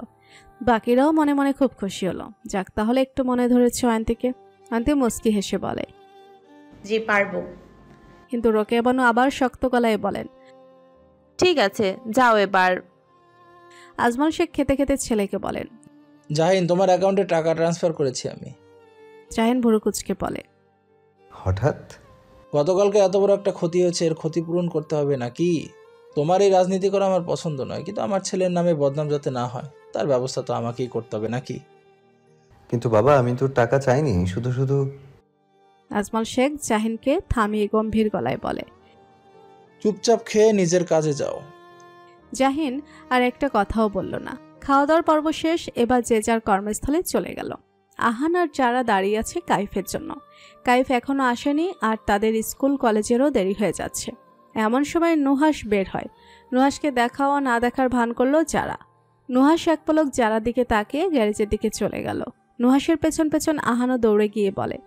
বাকিরাও মনে মনে খুব খুশি হলো। যাক, তাহলে একটু মনে ধরেছে অয়ন্তীকে। অয়ন্তী মুস্কি হেসে বলে, যে পারবো। কিন্তু রোকেয়া বানু আবার শক্ত গলায় বলেন, ঠিক আছে, যাও এবার। আজমল শেখ খেতে খেতে ছেলেকে বলেন, জাহিন, তোমার অ্যাকাউন্টে টাকা ট্রান্সফার করেছি আমি। জাহিন ভুরু কুচকে বলে, হঠাৎ? গতকালকে এত বড় একটা ক্ষতি হয়েছে, এর ক্ষতিপূরণ করতে হবে নাকি? তোমার এই রাজনীতি করা আমার পছন্দ নয়, কিন্তু আমার ছেলের নামে বদনাম যাতে না হয় তার ব্যবস্থা তো আমাকেই করতে হবে নাকি? কিন্তু বাবা, আমি তো টাকা চাইনি, শুধু শুধু। আজমল শেখ জাহিনকে থামিয়ে গম্ভীর গলায় বলে, চুপচাপ খেয়ে নিজের কাজে যাও। জাহিন আর একটা কথাও বলল না। খাওয়া দাওয়ার পর্ব শেষ, এবার যে যার কর্মস্থলে চলে গেল। আহান আর যারা দাঁড়িয়ে আছে কাইফের জন্য। কাইফ এখনো আসেনি, আর তাদের স্কুল কলেজেরও দেরি হয়ে যাচ্ছে। এমন সময় নুহাস বের হয়। নুহাসকে দেখা ও না দেখার ভান করলো যারা। নুহাস এক পলক যারার দিকে তাকিয়ে গ্যারেজের দিকে চলে গেল। নুহাসের পেছন পেছন আহানও দৌড়ে গিয়ে বলে,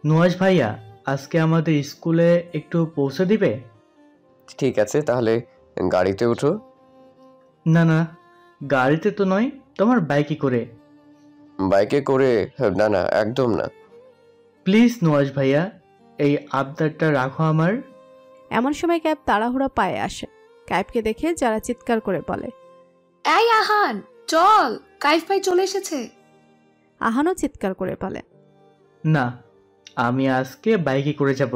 নুহাস ভাইয়া, আজকে আমাদের স্কুলে একটু পৌঁছে দিবে? ঠিক আছে, তাহলে গাড়িতে উঠো। না না, গাড়িতে তো নয়, তোমার বাইকে করে। বাইকে করে? না না, একদম না। প্লিজ নুহাস ভাইয়া, এই আবদারটা রাখো আমার। এমন সময় ক্যাব তাড়াহুড়া পায়ে আসে। কাইফকে দেখে যারা চিৎকার করে বলে, এই আহান, চল, কাইফ ভাই চলে এসেছে। আহানও চিৎকার করে বলে, না, আমি আজকে বাইকে করে যাব।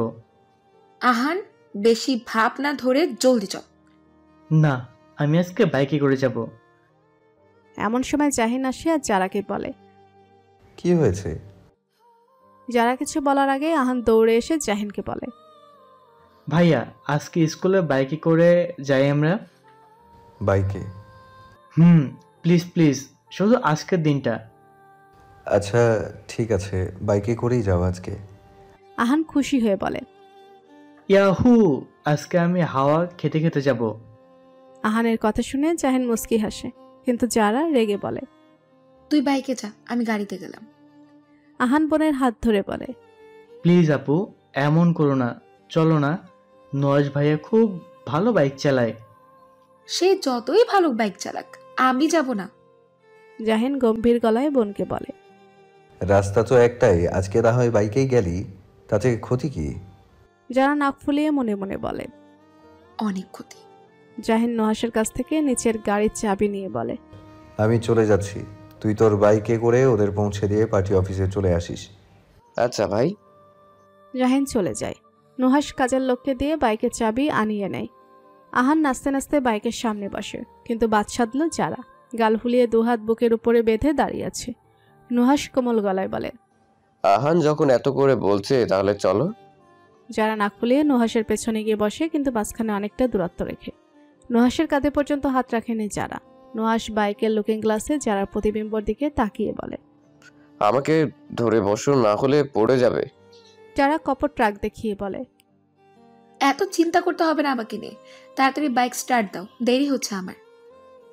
আহান, বেশি ভাব না ধরে জলদি চল। না, আমি আজকে বাইকে করে যাব। এমন সময় জাহিন আসে আর যারাকে বলে, কি হয়েছে? যারা কিছু বলার আগে আহান দৌড়ে এসে জাহিনকে বলে, ভাইয়া, আজকে স্কুলে বাইকে করে যাই আমরা। বাইকে? প্লিজ প্লিজ, শুধু আজকের দিনটা। আচ্ছা ঠিক আছে, বাইকে করেই যাও আজকে। আহান খুশি হয়ে বলে, ইয়াহু, আজকে আমি হাওয়া খেতে খেতে যাব। আহানের কথা শুনে জাহিন মুস্কি হাসে, কিন্তু যারা রেগে বলে, তুই বাইকে যা, আমি গাড়িতে গেলাম। আহান বোনের হাত ধরে বলে, প্লিজ আপু, এমন করো না, চলো না। নওয়াজ ভাইয়া খুব ভালো বাইক চালায়। সে যতই ভালো বাইক চালাক, আমি যাব না। জাহিন গম্ভীর গলায় বোনকে বলে, রাস্তা তো একটাই, আজকে না হয় বাইকেই গেলি, তাতে ক্ষতি কি? যারা নাক ফুলিয়ে মনে মনে বলে, অনেক ক্ষতি। জাহিন নুহাসের কাছ থেকে নিচের গাড়ির চাবি নিয়ে বলে, আমি চলে যাচ্ছি, তুই তোর বাইকে করে ওদের পৌঁছে দিয়ে পার্টি অফিসে চলে আসিস। আচ্ছা ভাই। জাহিন চলে যায়। নুহাস কাজের লোককে দিয়ে বাইকের চাবি আনিয়ে নেয়। আহান নাচতে নাচতে বাইকের সামনে বসে, কিন্তু বাদ সাধল যারা। গাল ফুলিয়ে দুহাত বুকের উপরে বেঁধে দাঁড়িয়ে আছে। নুহাস কোমল গলায় বলে, আহান যখন এত করে বলছে তাহলে চলো। যারা নাক ফুলিয়ে নুহাসের পেছনে গিয়ে বসে, কিন্তু মাঝখানে অনেকটা দূরত্ব রেখে। নুহাসের কাঁধে পর্যন্ত হাত রাখেনি যারা। নুহাস বাইকের লুকিং গ্লাসে যারার প্রতিবিম্বর দিকে তাকিয়ে বলে, আমাকে ধরে বসো, না হলে পড়ে যাবে। যারা কপট ট্রাক দেখিয়ে বলে, এত চিন্তা করতে হবে না আমাকে নিয়ে, তাড়াতাড়ি বাইক স্টার্ট দাও, দেরি হচ্ছে আমার।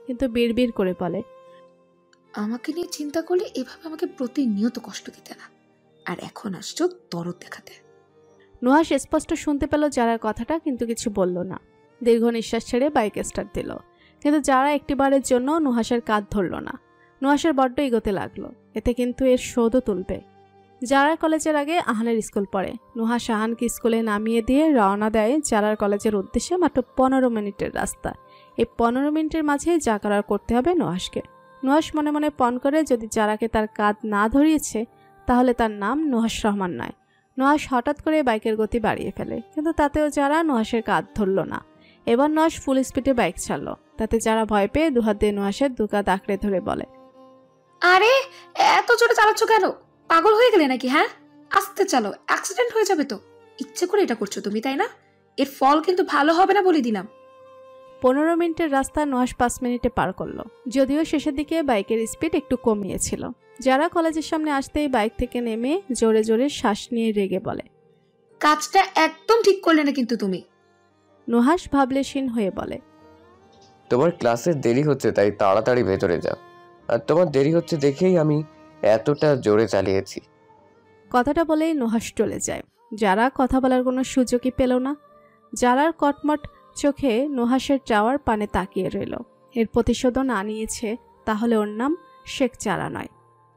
কিন্তু বিড়বিড় করে বলে, আমাকে নিয়ে চিন্তা করলে এভাবে আমাকে প্রতিনিয়ত কষ্ট দিতে না, আর এখন আসছো দরদ দেখাতে। নুহাশ স্পষ্ট শুনতে পেল যারার কথাটা, কিন্তু কিছু বলল না। দীর্ঘ নিঃশ্বাস ছেড়ে বাইক স্টার্ট দিল, কিন্তু যারা একটিবারের জন্য নুহাশের কাঁধ ধরল না। নুহাশের বড্ড এগোতে লাগলো, এতে কিন্তু এর শোধও তুলবে। যারার কলেজের আগে আহানের স্কুল পড়ে। নুহাশ আহানকে স্কুলে নামিয়ে দিয়ে রওনা দেয় যারার কলেজের উদ্দেশ্যে। মাত্র 15 মিনিটের রাস্তা। এই 15 মিনিটের মাঝে যা করার করতে হবে নুহাশকে। নুহাশ মনে মনে পণ করে, যদি যারাকে তার কাঁধ না ধরিয়েছে তাহলে তার নাম নুহাশ রহমান নয়। নুহাশ হঠাৎ করে বাইকের গতি বাড়িয়ে ফেলে, কিন্তু তাতেও যারা নুহাশের কাঁধ ধরল না। এবার নুহাশ ফুল স্পিডে বাইক ছাড়লো। তাতে যারা ভয় পেয়ে দুহাত দিয়ে নুহাশের দুকাত আঁকড়ে ধরে বলে, আরে এত জোরে চালাচ্ছ কেন? পাগল হয়ে গেলে নাকি? হ্যাঁ, আস্তে চালো, অ্যাক্সিডেন্ট হয়ে যাবে তো। ইচ্ছে করে এটা করছো তুমি, তাই না? এর ফল কিন্তু ভালো হবে না বলে দিলাম। 15 মিনিটের রাস্তা নুহাশ 5 মিনিটে পার করলো। যদিও শেষের দিকে বাইকের স্পিড একটু কমিয়েছিল। যারা কলেজের সামনে আসতেই বাইক থেকে নেমে জোরে জোরে শ্বাস নিয়ে রেগে বলে, কাজটা একদম ঠিক করলে না কিন্তু তুমি। নুহাশ ভাবলেশীন হয়ে বলে, তোমার ক্লাসের দেরি হচ্ছে তাই তাড়াতাড়ি ভেতরে যাও, আর তোমার দেরি হচ্ছে দেখেই আমি এতটা জোরে চালিয়েছি। কথাটা বলেই নুহাশ চলে যায়। যারা কথা বলার কোনো সুযোগই পেল না। যারার কটমট চোখে নুহাশের যাওয়ার পানে তাকিয়ে রইল। এর প্রতিশোধ না নিয়েছে তাহলে ওর নাম শেখ চারা নয়।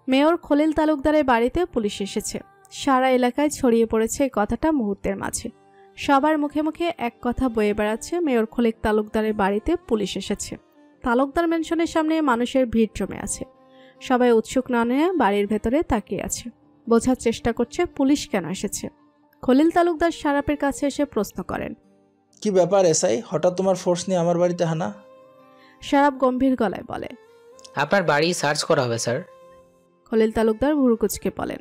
মেয়র খলিল তালুকদারের বাড়িতে পুলিশ এসেছে। সারা এলাকায় ছড়িয়ে পড়েছে এই কথাটা মুহূর্তের মাঝে। সবার মুখে মুখে এক কথা বয়ে বেড়াচ্ছে, মেয়র খলিল তালুকদারের বাড়িতে পুলিশ এসেছে। তালুকদার ম্যানশনের সামনে মানুষের ভিড় জমে আছে। সবাই উৎসুক নয়নে বাড়ির ভেতরে তাকিয়ে আছে, বোঝার চেষ্টা করছে পুলিশ কেন এসেছে। খলিল তালুকদার শারাপের কাছে এসে প্রশ্ন করেন, কি ব্যাপার এসআই, হঠাৎ তোমার ফোর্স নিয়ে আমার বাড়িতে হানা? শারাপ গম্ভীর গলায় বলে, আপনার বাড়ি সার্চ করা হবে স্যার। খলিল তালুকদার ভুরুকুচকে বলেন,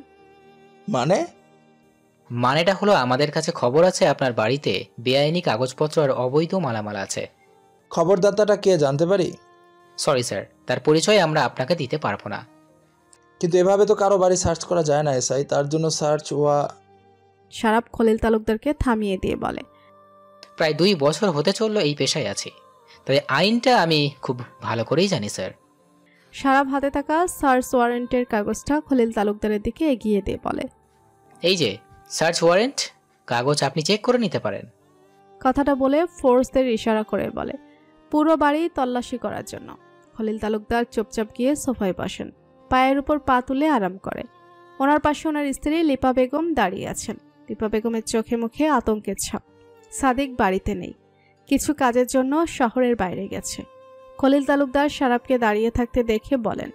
মানেটা হলো আমাদের কাছে খবর আছে আপনার বাড়িতে বেআইনি কাগজপত্র আর অবৈধ মালামাল আছে। খবরদাতাটা কে জানতে পারি? সরি স্যার, তার পরিচয় আমরা আপনাকে দিতে পারবো না। কিন্তু এভাবে তো কারো বাড়ি সার্চ করা যায় না এসআই, তার জন্য সার্চ ওয়া। শারাপ খলিল তালুকদারকে থামিয়ে দিয়ে বলে, প্রায় 2 বছর হতে চললো এই পেশায় আছি, তাই আইনটা আমি খুব ভালো করেই জানি স্যার। শারাপ হাতে থাকা সার্চ ওয়ারেন্টের কাগজটা খলিল তালুকদারের দিকে এগিয়ে দিয়ে বলে, এই যে সার্চ ওয়ারেন্ট, কাগজ আপনি চেক করে নিতে পারেন। কথাটা বলে ফোর্সদের ইশারা করে বলে, পুরো বাড়ি তল্লাশি করার জন্য। খলিল তালুকদার চুপচাপ গিয়ে সোফায় বসেন, পায়ের উপর পা তুলে আরাম করে। ওনার পাশে ওনার স্ত্রী লিপা বেগম দাঁড়িয়ে আছেন। লিপা বেগমের চোখে মুখে আতঙ্কের ছাপ। সাদিক বাড়িতে নেই, কিছু কাজের জন্য শহরের বাইরে গেছে। খলিল তালুকদার শারাপকে দাঁড়িয়ে থাকতে দেখে বলেন,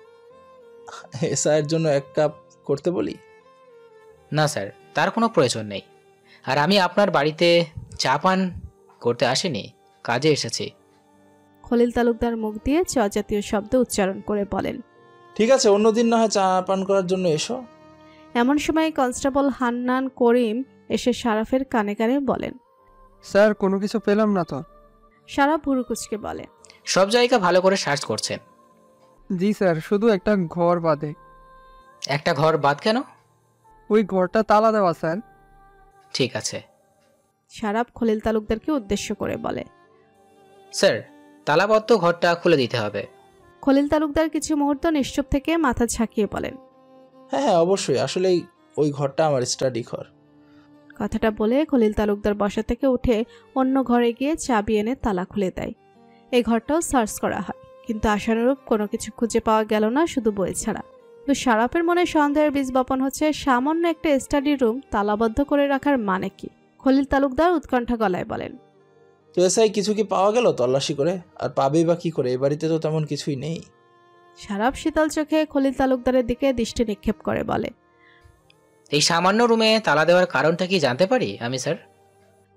এসআইয়ের জন্য 1 কাপ করতে বলি? না স্যার, তার কোনো প্রয়োজন নেই। আর আমি আপনার বাড়িতে চা পান করতে আসিনি, কাজে এসেছি। খলিল তালুকদার মুখ দিয়ে চ জাতীয় শব্দ উচ্চারণ করে বলেন, ঠিক আছে, অন্যদিন না হয় চা পান করার জন্য এসো। এমন সময় কনস্টেবল হান্নান করিম এসে শারাফের কানে কানে বলেন, স্যার কোনো কিছু পেলাম না তো। শারাফ ভুরুকুচকে বলে, সব জায়গা ভালো করে সার্চ করছেন? জি স্যার, শুধু একটা ঘর বাদে। একটা ঘর বাদ কেন? ওই ঘরটা তালা দেওয়া স্যার। ঠিক আছে। শারাফ খলিল তালুকদারকে উদ্দেশ্য করে বলে, স্যার তালাবদ্ধ ঘরটা খুলে দিতে হবে। খলিল তালুকদার কিছু মুহূর্ত নিশ্চুপ থেকে মাথা ঝাঁকিয়ে বলেন, হ্যাঁ অবশ্যই, আসলেই ওই ঘরটা আমার স্টাডি ঘর। কথাটা বলে খলিল তালুকদার বসা থেকে উঠে অন্য ঘরে গিয়ে চাবি এনে তালা খুলে দেয়। এই ঘরটাও সার্চ করা হয়, কিন্তু আশানুরূপ কোনো কিছু খুঁজে পাওয়া গেল না, শুধু বই ছাড়া। তো শারাফের মনে সন্দেহের বীজ বপন হচ্ছে, সামান্য একটা স্টাডি রুম তালাবদ্ধ করে রাখার মানে কি? খলিল তালুকদার উৎকণ্ঠা গলায় বলেন, তো এসআই কিছু কি পাওয়া গেল তল্লাশি করে? আর পাবেই বা কি করে, এই বাড়িতে তো তেমন কিছুই নেই। শারাফ শীতল চোখে খলিল তালুকদারের দিকে দৃষ্টি নিক্ষেপ করে বলে, এই সামান্য রুমে তালা দেওয়ার কারণটা কি জানতে পারি আমি স্যার?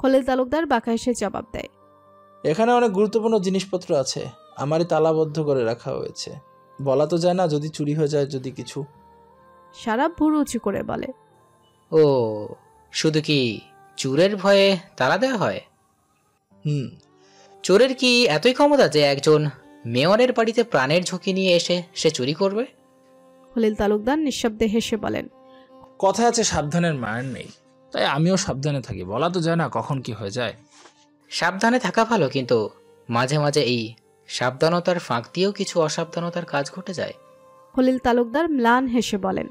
খলিল তালুকদার বাঁকা হেসে জবাব দেয়, এখানে অনেক গুরুত্বপূর্ণ জিনিসপত্র আছে, আমারই তালাবদ্ধ করে রাখা হয়েছে। বলা তো যায় না, যদি চুরি হয়ে যায় যদি কিছু। শারাফ ভুরু উঁচু করে বলে, ও, শুধু কি চোরের ভয়ে তালা দেওয়া হয়? চোরের কি এতই ক্ষমতা যে একজন মেয়রের বাড়িতে প্রাণের ঝুঁকি নিয়ে এসে সে চুরি করবে? খলিল তালুকদার নিঃশব্দে হেসে বলেন, কথা আছে সাবধানের মার নেই। তাই আমিও সাবধানে থাকি। বলা তো যায় না কখন কি হয়ে যায়। সাবধানে থাকা ভালো, কিন্তু মাঝে মাঝে এই সাবধানতার ফাঁক দিয়েও কিছু অসাবধানতার কাজ ঘটে যায়। খলিল তালুকদার ম্লান হেসে বলেন,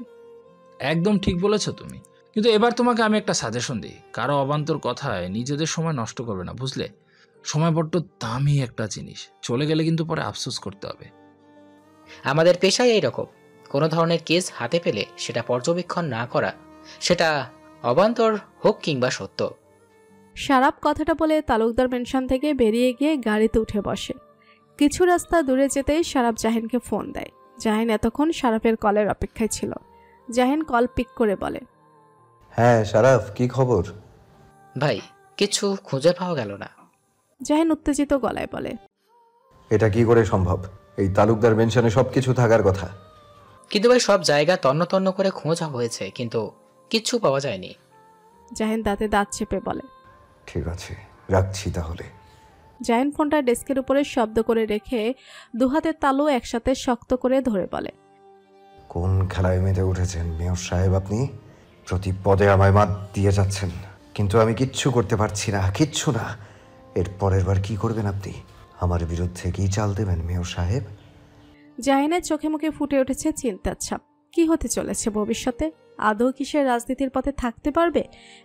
একদম ঠিক বলেছো তুমি। কিন্তু এবার তোমাকে আমি একটা সাজেশন দিই, কারো অবান্তর কথায় নিজেদের সময় নষ্ট করবে না, বুঝলে? সময় বড্ড দামি একটা জিনিস, চলে গেলে কিন্তু পরে আফসোস করতে হবে। আমাদের পেশায় এইরকম কোনো ধরনের কেস হাতে পেলে সেটা পর্যবেক্ষণ না করা, সেটা অবান্তর হোক কিংবা সত্য। শারাপ কথাটা বলে তালুকদার মেনশন থেকে বেরিয়ে গিয়ে গাড়িতে উঠে বসে। কিছু রাস্তা দূরে যেতেই শারাপ জাহিনকে ফোন দেয়। জাহিন এতক্ষণ শারাপের কলের অপেক্ষায় ছিল। জাহিন কল পিক করে বলে, হ্যাঁ শারাফ, কি খবর? ভাই, কিছু খুঁজে পাওয়া গেল না। জাহিন উত্তেজিত গলায় বলে, এটা কি করে সম্ভব? এই তালুকদার মেনশনে সবকিছু থাকার কথা। কিন্তু ভাই, সব জায়গা তন্ন তন্ন করে খোঁজা হয়েছে, কিন্তু কিচ্ছু পাওয়া যায়নি। জাহিন দাঁতে দাঁত চেপে বলে, ঠিক আছে, রাখছি তাহলে। জাহিন ফোনটা ডেস্কের উপরে শব্দ করে রেখে দুহাতের তালু একসাথে শক্ত করে ধরে বলে, কোন খেলায় মেতে উঠেছেন মেয়র সাহেব আপনি? প্রতি পদে আমায় মাত দিয়ে যাচ্ছেন, কিন্তু আমি কিচ্ছু করতে পারছি না, কিচ্ছু না। এর পরের বার কি করবেন আপনি? আমার বিরুদ্ধে কি চাল দেবেন মেয়র সাহেব? জাহিনের চোখে মুখে ফুটে উঠেছে চিন্তার ছাপ। কি হতে চলেছে ভবিষ্যতে? আদৌ কি সে রাজনীতির পথে থাকতে পারবে,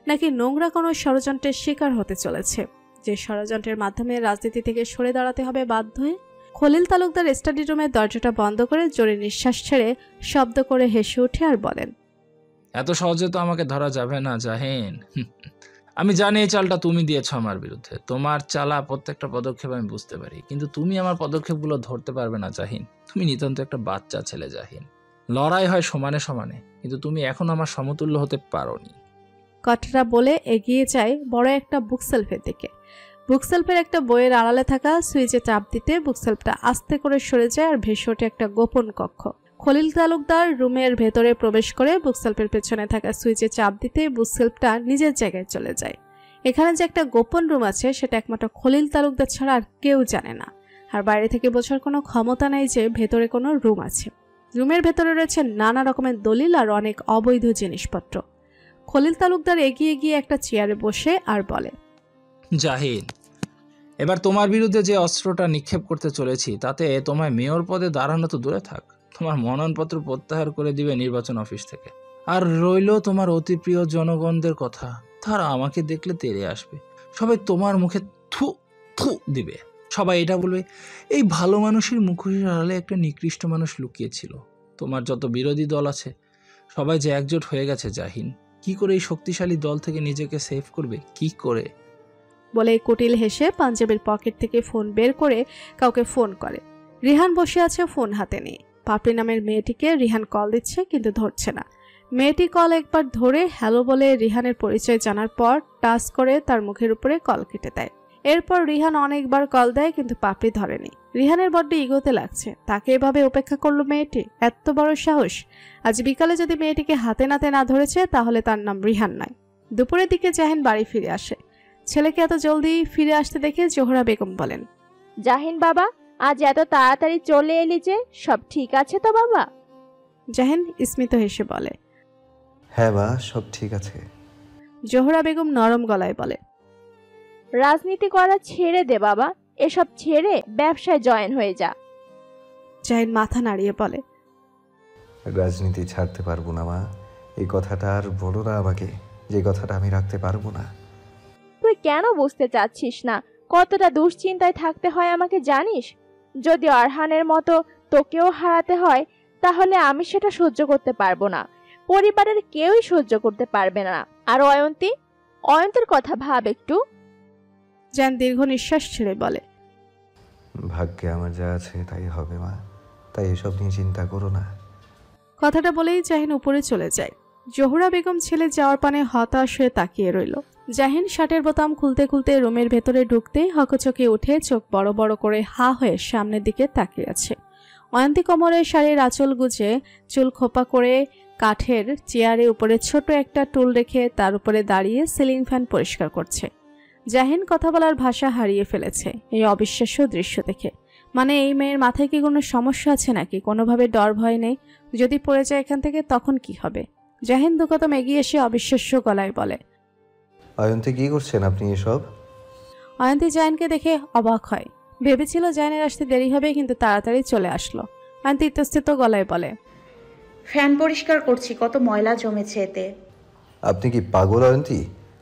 নাকি নোংরা কোনো ষড়যন্ত্রের শিকার হতে চলেছে, যে ষড়যন্ত্রের মাধ্যমে রাজনীতি থেকে সরে দাঁড়াতে হবে বাধ্য হয়ে? খলিল তালুকদার স্টাডি রুমের দরজাটা বন্ধ করে জোরে নিঃশ্বাস ছেড়ে শব্দ করে হেসে উঠে আর বলেন, এত সহজে তো আমাকে ধরা যাবে না জাহিন। আমি জানি এই চালটা তুমি দিয়েছ আমার বিরুদ্ধে। তোমার চালা প্রত্যেকটা পদক্ষেপ আমি বুঝতে পারি, কিন্তু তুমি আমার পদক্ষেপগুলো ধরতে পারবে না জাহিন। তুমি নিতান্ত একটা বাচ্চা ছেলে জাহিন। লড়াই হয় সমানে সমানে, কিন্তু তুমি এখন আমার সমতুল্য হতে পারোনি। কথাটা বলে এগিয়ে যায় বড় একটা বুকসেলফের দিকে। বুকসেলফের একটা বইয়ের আড়ালে থাকা সুইচে চাপ দিতে বুকসেলফটা আস্তে করে সরে যায় আর ভেসে ওঠে একটা গোপন কক্ষ। খলিল তালুকদার রুমের ভেতরে প্রবেশ করে বুকসেলফের পেছনে থাকা সুইচে চাপ দিতে বুকসেলফটা নিজের জায়গায় চলে যায়। এখানে যে একটা গোপন রুম আছে সেটা একমাত্র খলিল তালুকদার ছাড়া আর কেউ জানে না, আর বাইরে থেকে বোঝার কোনো ক্ষমতা নেই যে ভেতরে কোনো রুম আছে। রুমের ভেতরে রয়েছে নানা রকমের দলিল আর অনেক অবৈধ জিনিসপত্র। খলিল তালুকদার এগিয়ে গিয়ে একটা চেয়ারে বসে আর বলে, জাহিন, এবার তোমার বিরুদ্ধে যে অস্ত্রটা নিক্ষেপ করতে চলেছি তাতে তোমায় মেয়র পদে দাঁড়ানো তো দূরে থাক, তোমার মনোনয়নপত্র প্রত্যাহার করে দিবে নির্বাচন অফিস থেকে। আর রইল তোমার অতি প্রিয় জনগণদের কথা, তারা আমাকে দেখলে তেড়ে আসবে, সবাই তোমার মুখে থু থু দিবে। সবাই এটা বলবে, এই ভালো মানুষের মুখোশের আড়ালে একটা নিকৃষ্ট মানুষ লুকিয়েছিল। তোমার যত বিরোধী দল আছে সবাই যে একজোট হয়ে গেছে জাহিন, কি করে এই শক্তিশালী দল থেকে নিজেকে সেভ করবে, কি করে? বলে কুটিল হেসে পাঞ্জাবের পকেট থেকে ফোন বের করে কাউকে ফোন করে। রিহান বসে আছে, ফোন হাতে নেই। পাপড়ি নামের মেয়েটিকে রিহান কল দিচ্ছে, কিন্তু ধরছে না। মেয়েটি কল একবার ধরে হ্যালো বলে রিহানের পরিচয় জানার পর টাচ করে তার মুখের উপরে কল কেটে দেয়। এরপর রিহান অনেকবার কল দেয়, কিন্তু পাপড়ি ধরেনি। রিহানের বড্ড ইগোতে লাগছে, তাকে এভাবে উপেক্ষা করলো মেয়েটি। এত বড় সাহস! আজ বিকালে যদি মেয়েটিকে হাতে নাতে না ধরেছে তাহলে তার নাম রিহান নয়। দুপুরের দিকে জাহিন বাড়ি ফিরে আসে। ছেলেকে এত জলদি ফিরে আসতে দেখে জোহরা বেগম বলেন, জাহিন বাবা, আজ এত তাড়াতাড়ি চলে এলি যে, সব ঠিক আছে তো বাবা? জাহিন স্মিত হেসে বলে, হ্যাঁ মা, সব ঠিক আছে। জোহরা বেগম নরম গলায় বলে, রাজনীতি করা ছেড়ে দে বাবা, এসব ছেড়ে ব্যবসায় জয়েন হয়ে যা। জাহিন মাথা নাড়িয়ে বলে, রাজনীতি ছাড়তে পারবো না মা, এই কথাটা আর বলো না আমাকে, যে কথাটা আমি রাখতে পারবো না। তুই কেন বুঝতে চাচ্ছিস না কতটা দুশ্চিন্তায় থাকতে হয় আমাকে জানিস? যদি আরহানের মতো তোকেও হারাতে হয় তাহলে আমি সেটা সহ্য করতে পারবো না, পরিবারের কেউই সহ্য করতে পারবে না। আর অয়ন্তীর কথা ভাব একটু। জাহিন দীর্ঘ নিঃশ্বাস ছেড়ে বলে, ভাগ্যে আমার যা আছে তাই হবে মা, তাই এসব নিয়ে চিন্তা করো না। কথাটা বলেই জাহিন উপরে চলে যায়। জোহরা বেগম ছেলে যাওয়ার পানে হতাশ হয়ে তাকিয়ে রইল। জাহিন শার্টের বোতাম খুলতে খুলতে রুমের ভেতরে ঢুকতে হকচকে উঠে চোখ বড় বড় করে হা হয়ে সামনের দিকে তাকিয়ে আছে। অয়ন্তী কোমরের শাড়ির আঁচল গুজে চুল খোপা করে কাঠের চেয়ারে উপরে ছোট একটা টুল রেখে তার উপরে দাঁড়িয়ে সিলিং ফ্যান পরিষ্কার করছে। জাহিন কথা বলার ভাষা হারিয়ে ফেলেছে এই অবিশ্বাস্য দৃশ্য দেখে। মানে এই মেয়ের মাথায় কি কোনো সমস্যা আছে নাকি? কোনোভাবে ডর ভয় নেই, যদি পড়ে যায় এখান থেকে তখন কি হবে? জাহিন দু কদম এগিয়ে এসে অবিশ্বাস্য গলায় বলে, অয়ন্তী কি করছেন আপনি এসব? অয়ন্তী জাহিনকে দেখে অবাক হয়। ভেবেছিল জাহিনের আসতে দেরি হবে, কিন্তু তাড়াতাড়ি চলে আসলো। অয়ন্তী ইতস্তত গলায় বলে, ফ্যান পরিষ্কার করছি, কত ময়লা জমেছে এতে। আপনি কি পাগল অয়ন্তী?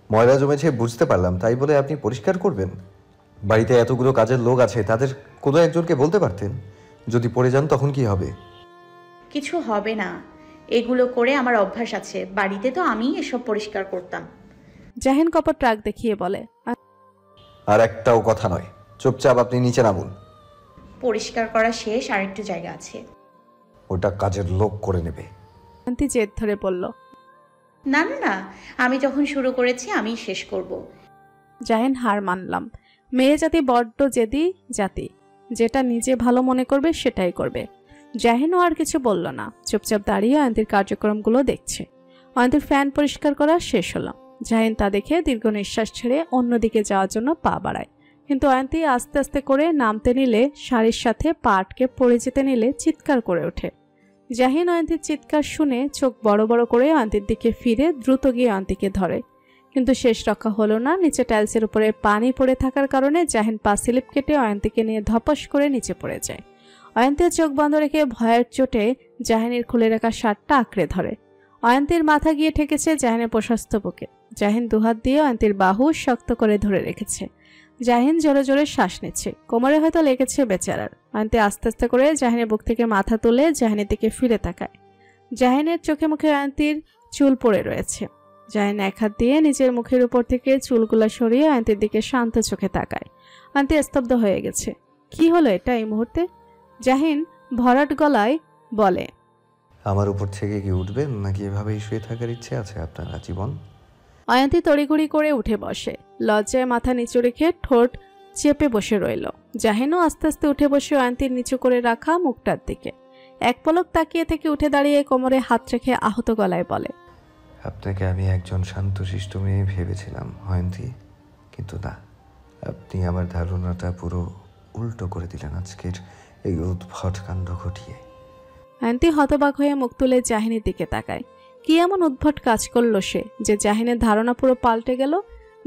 ময়লা জমেছে বুঝতে পারলাম, তাই বলে আপনি পরিষ্কার করবেন? বাড়িতে এতগুলো কাজের লোক আছে, তাদের কোনো একজনকে বলতে পারতেন। যদি পড়ে যান তখন কি হবে? কিছু হবে না, এগুলো করে আমার অভ্যাস আছে। বাড়িতে তো আমিই এসব পরিষ্কার করতাম। জাহিন কপট রাগ দেখিয়ে বলে, আর একটাও কথা নয়, চুপচাপ আপনি নিচে নামুন। পরিষ্কার করা শেষ, আর একটু জায়গা আছে। ওটা কাজের লোক করে নেবে। অয়ন্তী জেদ ধরে বলল, না না না, আমি যখন শুরু করেছি আমিই শেষ করব। জাহিন হার মানলাম। মেয়ে জাতি বড্ড জেদি জাতি, যেটা নিজে ভালো মনে করবে সেটাই করবে। জাহিনও আর কিছু বলল না, চুপচাপ দাঁড়িয়ে অয়ন্তীর কার্যক্রমগুলো দেখছে। অয়ন্তীর ফ্যান পরিষ্কার করা শেষ হলো। জাহিন তা দেখে দীর্ঘ নিঃশ্বাস ছেড়ে অন্যদিকে যাওয়ার জন্য পা বাড়ায়, কিন্তু অয়ন্তী আস্তে আস্তে করে নামতে নিলে, শাড়ির সাথে পা আটকে পড়ে যেতে নিলে চিৎকার করে ওঠে। জাহিন অয়ন্তীর চিৎকার শুনে চোখ বড় বড় করে অয়ন্তীর দিকে ফিরে দ্রুত গিয়ে অয়ন্তীকে ধরে, কিন্তু শেষ রক্ষা হলো না। নিচে টাইলসের উপরে পানি পড়ে থাকার কারণে জাহিন পা স্লিপ কেটে অয়ন্তীকে নিয়ে ধপাস করে নিচে পড়ে যায়। অয়ন্তীর চোখ বন্ধ রেখে ভয়ের চোটে জাহিনের খুলে রাখা শার্টটা আঁকড়ে ধরে। অয়ন্তীর মাথা গিয়ে ঠেকেছে জাহিনের প্রশস্ত বুকে। জাহিন দুহাত দিয়ে অয়ন্তীর বাহু শক্ত করে ধরে রেখেছে। জাহিন জোরে জোরে শ্বাস নিচ্ছে, কোমরে হয়তো লেগেছে বেচারার। অয়ন্তী আস্তে আস্তে করে জাহিনের বুক থেকে মাথা তুলে জাহিনের দিকে ফিরে তাকায়। জাহিনের চোখে মুখে অয়ন্তীর চুল পড়ে রয়েছে। জাহিন এক হাত দিয়ে নিজের মুখের উপর থেকে চুলগুলা সরিয়ে অয়ন্তীর দিকে শান্ত চোখে তাকায়। অয়ন্তী স্তব্ধ হয়ে গেছে। কি হলো এটা এই মুহূর্তে? জাহিন ভরাট গলায় বলে, আমার উপর থেকে কি উঠবেন, নাকি এভাবেই শুয়ে থাকার ইচ্ছে আছে আপনার আজীবন? অয়ন্তী তড়িঘড়ি করে উঠে বসে, লজ্জায় মাথা নিচু রেখে ঠোঁট চেপে বসে রইল। জাহিনও আস্তে আস্তে উঠে বসে অয়ন্তীর নিচু করে রাখা মুখটার দিকে এক পলক তাকিয়ে থেকে উঠে দাঁড়িয়ে কোমরে হাত রেখে আহত গলায় বলে, আপনাকে আমি একজন শান্তশিষ্ট মেয়ে ভেবেছিলাম অয়ন্তী, কিন্তু না, আপনি আমার ধারণাটা পুরো উল্টো করে দিলেন আজকের এই উদ্ভট কাণ্ড ঘটিয়ে। অয়ন্তী হতবাক হয়ে মুখ তুলে জাহিনের দিকে তাকায়। কি এমন উদ্ভট কাজ করলো সে যে জাহিনের ধারণা পুরো পাল্টে গেল?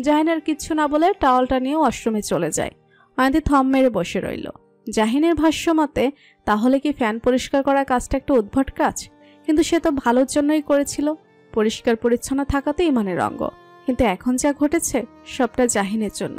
জাহিনের কিচ্ছু না বলে টাওয়ালটা নিয়ে ওয়াশরুমে চলে যায়। অয়ন্তী থম মেরে বসে রইল। জাহিনের ভাষ্য মতে তাহলে কি ফ্যান পরিষ্কার করা কাজটা একটা উদ্ভট কাজ? কিন্তু সে তো ভালোর জন্যই করেছিল, পরিষ্কার পরিচ্ছন্ন থাকাতেই ইমানের অঙ্গ। কিন্তু এখন যা ঘটেছে সবটা জাহিনের জন্য।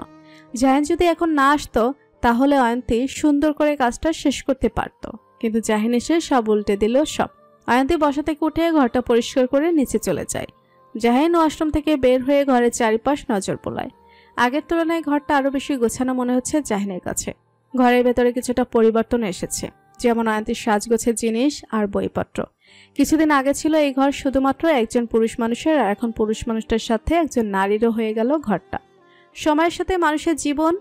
জাহিন যদি এখন না আসতো তাহলে অয়ন্তী সুন্দর করে কাজটা শেষ করতে পারত, কিন্তু জাহিন এসে সব উল্টে দিল সব। অয়ন্তী বসা থেকে উঠে ঘরটা পরিষ্কার করে নিচে চলে যায়। জাহিন ওয়াশরুম থেকে বের হয়ে ঘরের চারিপাশ নজর বোলায়। আগের তুলনায় ঘরটা আরো বেশি গোছানো মনে হচ্ছে জাহিনের কাছে। ঘরের ভেতরে কিছুটা পরিবর্তন এসেছে, যেমন অয়ন্তীর সাজগোছের জিনিস আর বইপত্র। কিছুদিন আগে ছিল এই ঘর শুধুমাত্র একজন পুরুষ মানুষের, আর এখন পুরুষ মানুষটার সাথে একজন নারীরও হয়ে গেল ঘরটা। সময়ের সাথে মানুষের জীবন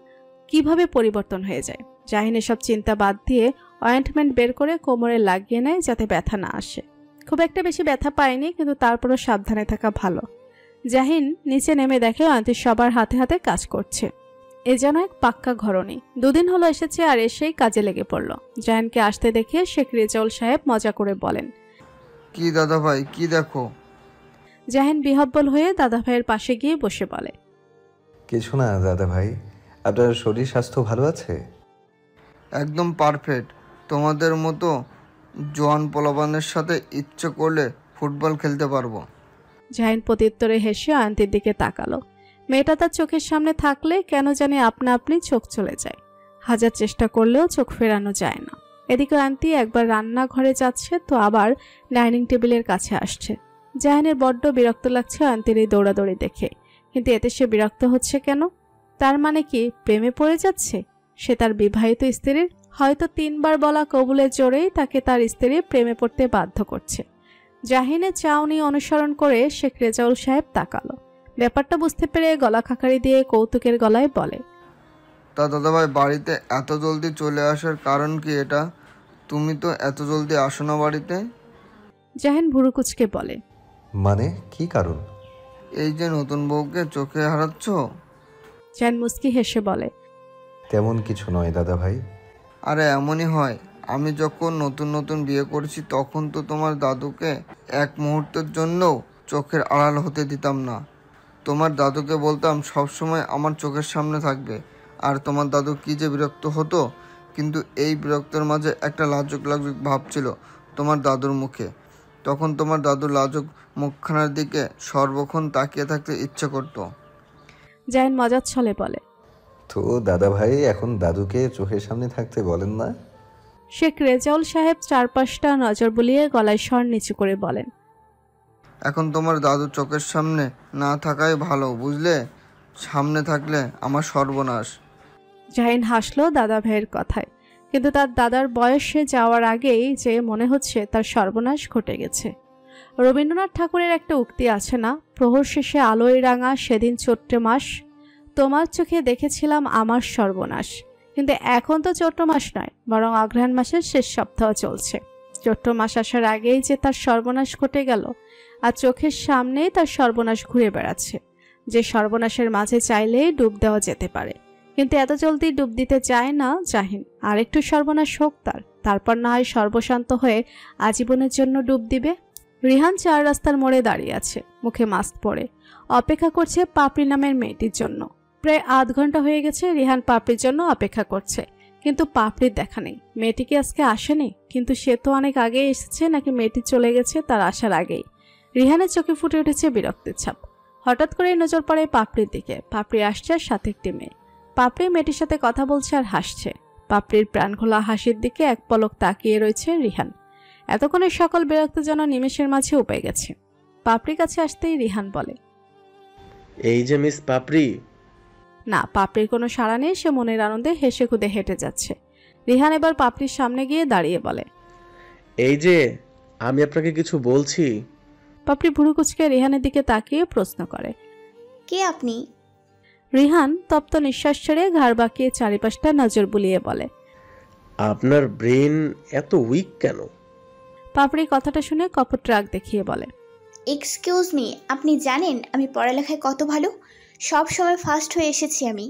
কিভাবে পরিবর্তন হয়ে যায়। জাহিন এসব চিন্তা বাদ দিয়ে অয়েন্টমেন্ট বের করে কোমরে লাগিয়ে নেয় যাতে ব্যথা না আসে। খুব একটা বেশি ব্যথা পায়নি, কিন্তু তারপরও সাবধানে থাকা ভালো। জাহিন নিচে নেমে দেখে অয়ন্তী সবার হাতে হাতে কাজ করছে। এ যেন এক পাক্কা ঘরনি। দুদিন হলো এসেছে আর এসেই কাজে লেগে পড়ল। জাহিনকে আসতে দেখে শেখ রেজাউল সাহেব মজা করে বলেন, কি দাদা ভাই, কি দেখো? জাহিন বিহব্বল হয়ে দাদা ভাইয়ের পাশে গিয়ে বসে বলে, কিছু না দাদা ভাই, আপনার শরীর স্বাস্থ্য ভালো আছে? একদম পারফেক্ট। তোমাদের মতো জোয়ান পোলাপানের সাথে ইচ্ছে করলে ফুটবল খেলতে পারবো। জাহিন প্রত্যুত্তরে হেসে অয়ন্তীর দিকে তাকালো। মেয়েটা তার চোখের সামনে থাকলে কেন জানি আপনা আপনি চোখ চলে যায়। হাজার চেষ্টা করলেও চোখ ফেরানো যায় না। এদিকে অয়ন্তী একবার রান্নাঘরে যাচ্ছে তো আবার ডাইনিং টেবিলের কাছে আসছে। জাহিনের বড্ড বিরক্ত লাগছে অয়ন্তীর এই দৌড়াদৌড়ি দেখে, কিন্তু এতে সে বিরক্ত হচ্ছে কেন? তার মানে কি প্রেমে পড়ে যাচ্ছে সে তার বিবাহিত স্ত্রীর? হয়তো 3 বার বলা কবুলের জোরেই তাকে তার স্ত্রী প্রেমে পড়তে বাধ্য করছে। জাহিনের চাউনি অনুসরণ করে শেখ রেজাউল সাহেব তাকালো। ব্যাপারটা বুঝতে পেরে গলা খাকারি দিয়ে কৌতুকের গলায় বলে, তা দাদা ভাই, বাড়িতে এত জলদি চলে আসার কারণ কি এটা? তুমি তো এত জলদি আসো না বাড়িতে। জাহিন ভুরু কুচকে বলে, মানে কি কারণ? এই যে নতুন বউকে চোখে হারাচ্ছ। জাহিন মুস্কি হেসে বলে, তেমন কিছু নয় দাদা ভাই। আরে এমনই হয়। আমি যখন নতুন নতুন বিয়ে করেছি তখন তো তোমার দাদুকে এক মুহূর্তের জন্যও চোখের আড়াল হতে দিতাম না। তোমার দাদুকে বলতাম সবসময় আমার চোখের সামনে থাকবে, আর তোমার দাদু কী যে বিরক্ত হতো। কিন্তু এই বিরক্তর মাঝে একটা লাজুক লাজুক ভাব ছিল তোমার দাদুর মুখে। তখন তোমার দাদুর লাজুক মুখখানার দিকে সর্বক্ষণ তাকিয়ে থাকতে ইচ্ছে করতো। জাহিন মজার ছলে বলে, তো দাদা ভাই এখন দাদুকে চোখের সামনে থাকতে বলেন না? শেখ রেজাউল সাহেব চারপাশটা নজর বুলিয়ে গলায় স্বর নিচু করে বলেন, এখন তোমার দাদু চোখের সামনে না থাকাই ভালো, বুঝলে? সামনে থাকলে আমার সর্বনাশ। জাহিন হাসলো দাদা ভাইয়ের কথায়, কিন্তু তার দাদার বয়সে যাওয়ার আগেই যে মনে হচ্ছে তার সর্বনাশ ঘটে গেছে। রবীন্দ্রনাথ ঠাকুরের একটা উক্তি আছে না, প্রহর শেষে আলোয় রাঙা সেদিন চৈত্র মাস, তোমার চোখে দেখেছিলাম আমার সর্বনাশ। কিন্তু এখন তো চৈত্র মাস নয়, বরং অগ্রহায়ণ মাসের শেষ সপ্তাহ চলছে। চৈত্র মাস আসার আগেই যে তার সর্বনাশ ঘটে গেল, আর চোখের সামনেই তার সর্বনাশ ঘুরে বেড়াচ্ছে। যে সর্বনাশের মাঝে চাইলেই ডুব দেওয়া যেতে পারে, কিন্তু এত জলদি ডুব দিতে চায় না জাহিন। আর একটু সর্বনাশ হোক তারপর না হয় সর্বশান্ত হয়ে আজীবনের জন্য ডুব দিবে। রিহান 4 রাস্তার মোড়ে দাঁড়িয়ে আছে, মুখে মাস্ক পরে অপেক্ষা করছে পাপড়ি নামের মেয়েটির জন্য। প্রায় আধ ঘন্টা হয়ে গেছে রিহান পাপড়ির জন্য অপেক্ষা করছে, কিন্তু পাপড়ির দেখা নেই। মেয়েটি কি আজকে আসেনি? কিন্তু সে তো অনেক আগেই এসেছে, নাকি মেয়েটি চলে গেছে তার আসার আগেই? রিহানের চোখে ফুটে উঠেছে বিরক্তির ছাপ। হঠাৎ করে নজর পড়ে পাপড়ির দিকে। পাপড়ি আসছে আর সাথে একটি মেয়ে। পাপড়ি মেয়েটির সাথে কথা বলছে আর হাসছে। পাপড়ির প্রাণখোলা হাসির দিকে এক পলক তাকিয়ে রয়েছে রিহান। এতক্ষণের সকল বিরক্ত যেন নিমেষের মাঝে উপে গেছে। পাপড়ির কাছে আসতেই রিহান বলে, এই যে মিস পাপড়ি। না, পাপড়ির কোনো সাড়া নেই। সে মনের আনন্দে হেসে খুদে হেঁটে যাচ্ছে। রিহান এবার পাপড়ির সামনে গিয়ে দাঁড়িয়ে বলে, এই যে আমি আপনাকে কিছু বলছি। পাপড়ি ভুরু কুচকে রিহানের দিকে তাকিয়ে প্রশ্ন করে, কে আপনি? রিহান তপ্ত নিঃশ্বাস ছেড়ে ঘাড় বাঁকিয়ে চারিপাশটা নজর বুলিয়ে বলে, আপনার ব্রেন এত উইক কেন? পাপড়ি কথাটা শুনে কপট রাগ দেখিয়ে বলে, এক্সকিউজ মি, আপনি জানেন আমি পড়ালেখায় কত ভালো? সব সময় ফার্স্ট হয়ে এসেছি আমি।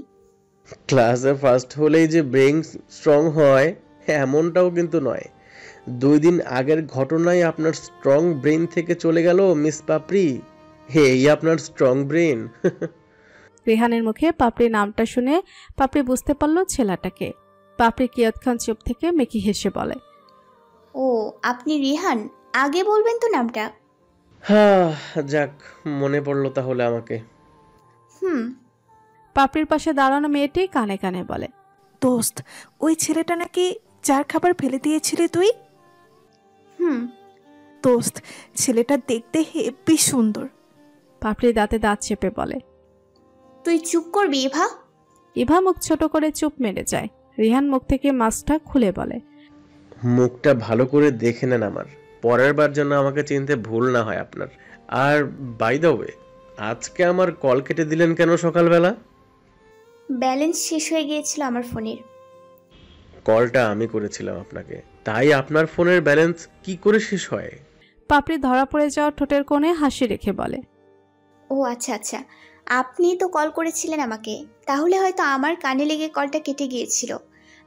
ক্লাসে ফার্স্ট হলেই যে ব্রেন স্ট্রং হয় এমনটাও কিন্তু নয়। 2 দিন আগের ঘটনায় আপনার স্ট্রং ব্রেন থেকে চলে গেল মিস পাপড়ি। এই আপনার স্ট্রং ব্রেন। রিহানের মুখে পাপড়ি নামটা শুনে পাপড়ি বুঝতে পারল ছেলেটাকে। পাপড়ি কিয়ৎক্ষণ চুপ থেকে মেকি হেসে বলে, ও আপনি রিহান, আগে বলবেন তো নামটা। হ্যাঁ, যাক মনে পড়লো তাহলে আমাকে। পাপড়ির পাশে দাঁড়ানো মেয়েটি কানে কানে বলে, দোস্ত, ওই ছেলেটা নাকি যার খাবার ফেলে দিয়েছিলি তুই? দোস্ত, ছেলেটা দেখতে হেব্বি সুন্দর। পাপড়ি দাঁতে দাঁত চেপে বলে, তুই চুপ করবি ইভা? ইভা মুখ ছোট করে চুপ মেরে যায়। রিহান মুখ থেকে মাস্কটা খুলে বলে, মুখটা ভালো করে দেখে নেন আমার, পরের বার যেন আমাকে চিনতে ভুল না হয় আপনার। আর বাই দ্য ওয়ে, আজকে আমার কল কেটে দিলেন কেন সকালবেলা? ব্যালেন্স শেষ হয়ে গিয়েছিল আমার ফোনের। কলটা আমি করেছিলাম আপনাকে, তাই আপনার ফোনের ব্যালেন্স কি করে শেষ হয়? পাপড়ি ধরা পড়ে যাওয়া ঠোঁটের কোণে হাসি রেখে বলে, ও আচ্ছা আচ্ছা, আপনি তো কল করেছিলেন আমাকে, তাহলে হয়তো আমার কানে লেগে কলটা কেটে গিয়েছিল,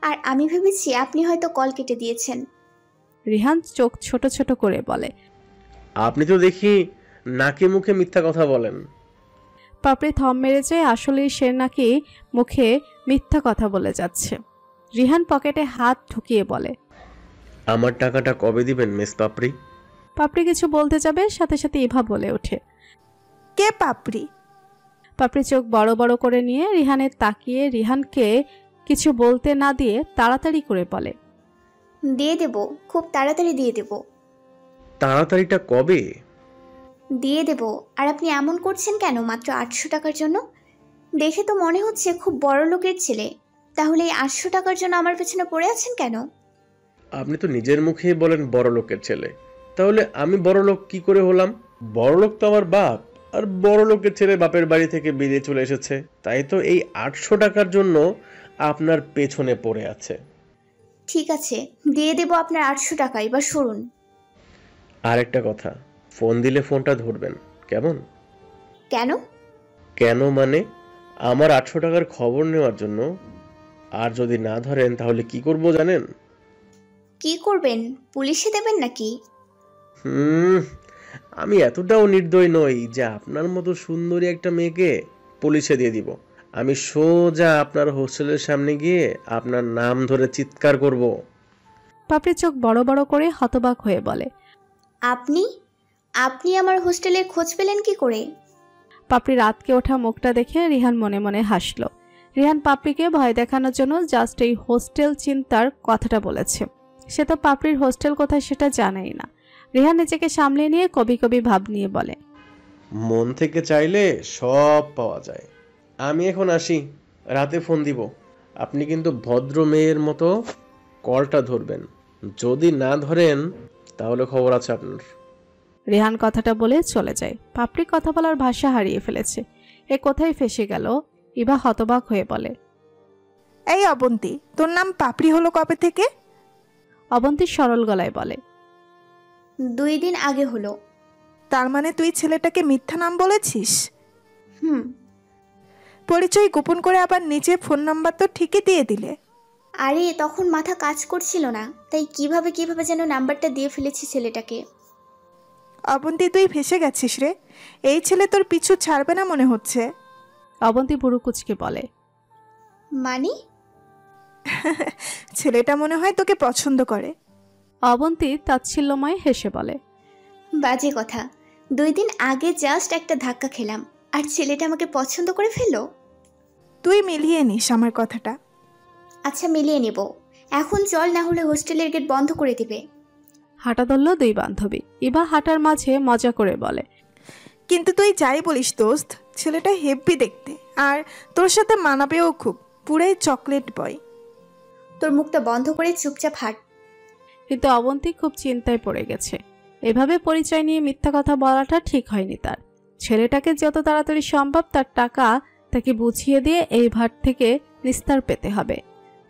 আর আমি ভেবেছি আপনি হয়তো কল কেটে দিয়েছেন। রিহান চোখ ছোট ছোট করে বলে, আপনি তো দেখি নাকে মুখে মিথ্যা কথা বলেন। পাপড়ি থম মেরে যায়, আসলেই সে নাকি মুখে মিথ্যা কথা বলে যাচ্ছে। রিহান পকেটে হাত ঢুকিয়ে বলে, আমার টাকাটা কবে দিবেন মিস পাপড়ি? পাপড়ি কিছু বলতে যাবে, সাথে সাথে ইভা বলে ওঠে, কে পাপড়ি? পাপড়ি চোখ বড় বড় করে নিয়ে রিহানের তাকিয়ে রিহানকে কিছু বলতে না দিয়ে তাড়াতাড়ি করে বলে, দিয়ে দেব, খুব তাড়াতাড়ি দিয়ে দেব। তাড়াতাড়িটা কবে? দিয়ে দেব। আর আপনি এমন করছেন কেন মাত্র 800 টাকার জন্য? দেখে তো মনে হচ্ছে খুব বড় লোকের ছেলে, তাহলে এই 800 টাকার জন্য আমার পেছনে পড়ে আছেন কেন? আপনি তো নিজের মুখেই বলেন বড় লোকের ছেলে, তাহলে আমি বড় লোক কি করে হলাম? বড় লোক তো আমার বাপ, আর বড় লোকের ছেলে বাপের বাড়ি থেকে বেরিয়ে চলে এসেছে, তাই তো এই 800 টাকার জন্য আপনার পেছনে পড়ে আছে। ঠিক আছে, দিয়ে দেব আপনার 800 টাকা, এবার সরুন। আরেকটা কথা, ফোন দিলে ফোনটা ধরবেন, কেমন? কেন? কেন মানে আমার 800 টাকার খবর নেওয়ার জন্য। আর যদি না ধরেন তাহলে কি করব জানেন? কি করবেন? পুলিশে দেবেন নাকি? আমি এতটাও নির্দয় নই যে আপনার মতো সুন্দরী একটা মেয়েকে পুলিশে দিয়ে দিব। আমি সোজা আপনার হোস্টেলের সামনে গিয়ে আপনার নাম ধরে চিৎকার করব। পাপড়ি চোখ বড় বড় করে হতবাক হয়ে বলে, আপনি আপনি আমার হোস্টেলের খোঁজ পেলেন কি করে? পাপড়ি রাতকে ওঠা মুখটা দেখে রিহান মনে মনে হাসল। রিহান পাপড়িকে ভয় দেখানোর জন্য জাস্ট এই হোস্টেল চিন্তার কথাটা বলেছে। সে তো পাপড়ির হোস্টেল কোথায় সেটা জানেই না। রিহান নিজেকে সামলে নিয়ে কবি কবি ভাব নিয়ে বলে, মন থেকে চাইলে সব পাওয়া যায়। আমি এখন আসি, রাতে ফোন দিব। আপনি কিন্তু ভদ্র মেয়ের মতো কলটা ধরবেন। যদি না ধরেন তাহলে খবর আছে আপনার। রিহান কথাটা বলে চলে যায়। পাপড়ি কথা বলার ভাষা হারিয়ে ফেলেছে। এ কোথায় ফেসে গেল? ইভা হতবাক হয়ে বলে, এই অবন্তী, তোর নাম পাপড়ি হলো কবে থেকে? অবন্তী সরল গলায় বলে, 2 দিন আগে হলো। তার মানে তুই ছেলেটাকে মিথ্যা নাম বলেছিস? হুম। পরিচয় গোপন করে আবার নিজে ফোন নাম্বার তো ঠিকই দিয়ে দিলে। আরে তখন মাথা কাজ করছিল না, তাই কিভাবে যেন নাম্বারটা দিয়ে ফেলেছি ছেলেটাকে। অবন্তী, তুই ফেসে গেছিস রে। এই ছেলে তোর পিছু ছাড়বে না মনে হচ্ছে। অবন্তী বুড়ো কুচকে বলে, মানে? ছেলেটা মনে হয় তোকে পছন্দ করে। অবন্তী তাচ্ছিল্যময় হেসে বলে, বাজে কথা। 2 দিন আগে জাস্ট একটা ধাক্কা খেলাম আর ছেলেটা আমাকে পছন্দ করে ফেললো। তুই মিলিয়ে নিস আমার কথাটা। আচ্ছা, মিলিয়ে নেব। এখন চল, না হলে হোস্টেলের গেট বন্ধ করে দিবে। হাঁটা ধরল 2 বান্ধবী। ইভা হাঁটার মাঝে মজা করে বলে, কিন্তু তুই যাই বলিস দোস্ত, ছেলেটা হেব্বি দেখতে, আর তোর সাথে মানাবেও খুব, পুরাই চকলেট বয়। তোর মুখটা বন্ধ করে চুপচাপ হাঁট। কিন্তু অবন্তী খুব চিন্তায় পড়ে গেছে। এভাবে পরিচয় নিয়ে মিথ্যা কথা বলাটা ঠিক হয়নি তার। ছেলেটাকে যত তাড়াতাড়ি সম্ভব তার টাকা তাকে বুঝিয়ে দিয়ে এই ভাট থেকে নিস্তার পেতে হবে।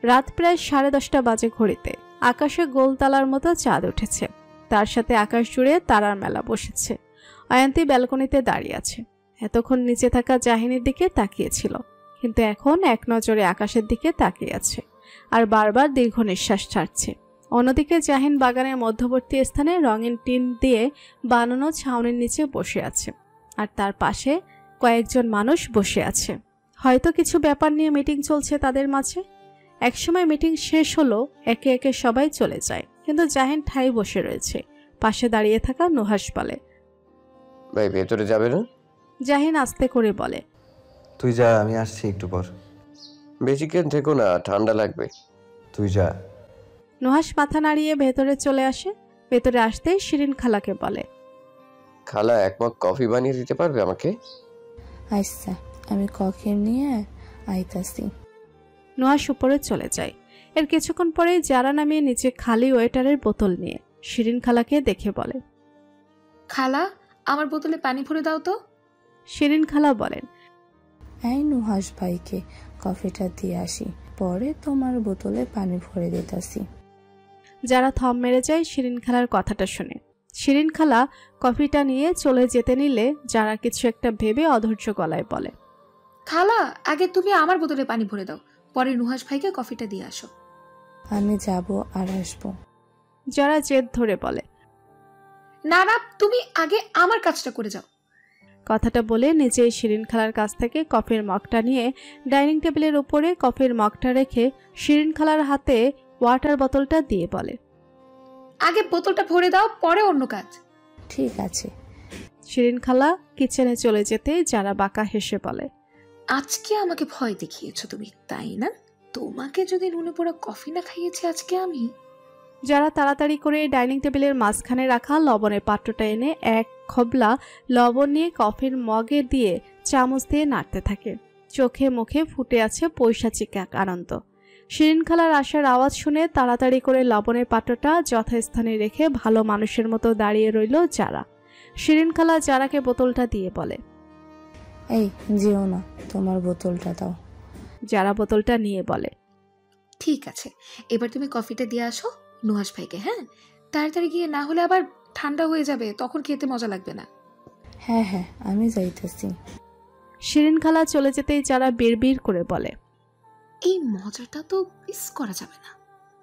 রাত প্রায় 10:30 বাজে ঘড়িতে। আকাশে গোলতালার মতো চাঁদ উঠেছে। তার সাথে আকাশ জুড়ে তারার মেলা বসেছে। অয়ন্তী ব্যালকনিতে দাঁড়িয়ে আছে। এতক্ষণ নিচে থাকা জাহিনীর দিকে তাকিয়েছিল, কিন্তু এখন এক নজরে আকাশের দিকে তাকিয়ে আছে আর বারবার দীর্ঘ নিঃশ্বাস ছাড়ছে। অন্যদিকে জাহিন বাগানের মধ্যবর্তী স্থানে রঙিন টিন দিয়ে বানানো ছাউনির নিচে বসে আছে, আর তার পাশে কয়েকজন মানুষ বসে আছে। হয়তো কিছু ব্যাপার নিয়ে মিটিং চলছে তাদের মাঝে। একসময় মিটিং শেষ হলো, একে একে সবাই চলে যায়, কিন্তু জাহিন ঠাই বসে রয়েছে। পাশে দাঁড়িয়ে থাকা নুহাস বলে, ভাই ভেতরে যাবে না? জাহিন আস্তে করে বলে, তুই যা, আমি আসছি একটু পর। বেশিক্ষণ থেকো না, ঠান্ডা লাগবে। তুই যা। নুহাস মাথা নাড়িয়ে ভেতরে চলে আসে। ভেতরে আসতেই শিরিন খালাকে বলে, খালা 1 মগ কফি বানিয়ে দিতে পারবে আমাকে? আচ্ছা, আমি কফি নিয়ে আইতাছি। নুহাস উপরে চলে যায়। এর কিছুক্ষণ পরেই যারা নামিয়ে নিচে খালি ওয়েটারের বোতল নিয়ে শিরিন খালাকে দেখে বলে, খালা, আমার বোতলে পানি ভরে দাও তো। শিরিন খালা বলেন, এই নুহাস ভাইকে কফিটা দিয়ে আসি, পরে তোমার বোতলে পানি ভরে দিতাছি। যারা থম মেরে যায় শিরিন খালার কথাটা শুনে। শিরিন খালা কফিটা নিয়ে চলে যেতে নিলে যারা কিছু একটা ভেবে অধৈর্য গলায় বলে, খালা, আগে তুমি আমার বোতলে পানি ভরে দাও, পরে নুহাস ভাইকে কফিটা দিয়ে আসো। আমি যাব আর আসবো। যারা জেদ ধরে বলে, না না, তুমি আগে আমার কাজটা করে যাও। কথাটা বলে নিজেই শিরিন খালার কাছ থেকে কফির মগটা নিয়ে ডাইনিং টেবিলের উপরে কফির মগটা রেখে শিরিন খালার হাতে ওয়াটার বোতলটা দিয়ে বলে, আগে বোতলটা ভরে দাও, পরে অন্য কাজ। ঠিক আছে। শিরিন খালা কিচেনে চলে যেতে যারা বাঁকা হেসে বলে, আজকে আমাকে ভয় দেখিয়েছো তুমি, তাই না? তোমাকে যদি নুনে পোড়া কফি না খাইয়েছি আজকে আমি। যারা তাড়াতাড়ি করে ডাইনিং টেবিলের মাঝখানে রাখা লবণের পাত্রটা এনে এক খবলা লবণ নিয়ে কফির মগে দিয়ে চামচ দিয়ে নাড়তে থাকে। চোখে মুখে ফুটে আছে পৈশাচিক এক আনন্দ। শিরিন খালার আসার আওয়াজ শুনে তাড়াতাড়ি করে লবণের পাত্রটা যথাস্থানে রেখে ভালো মানুষের মতো দাঁড়িয়ে রইল যারা। শিরিন খালা যারাকে বোতলটা দিয়ে বলে, এই যেও না, তোমার বোতলটা দাও। যারা বোতলটা নিয়ে বলে, ঠিক আছে, এবার তুমি কফিটা দিয়ে আসো নুহাস ভাইকে। হ্যাঁ, তাড়াতাড়ি গিয়ে, না হলে আবার ঠান্ডা হয়ে যাবে, তখন খেতে মজা লাগবে না। হ্যাঁ হ্যাঁ, আমি যাইতেছি। শিরিন খালা চলে যেতেই যারা বিড়বিড় করে বলে, এই মজাটা তো মিস করা যাবে না।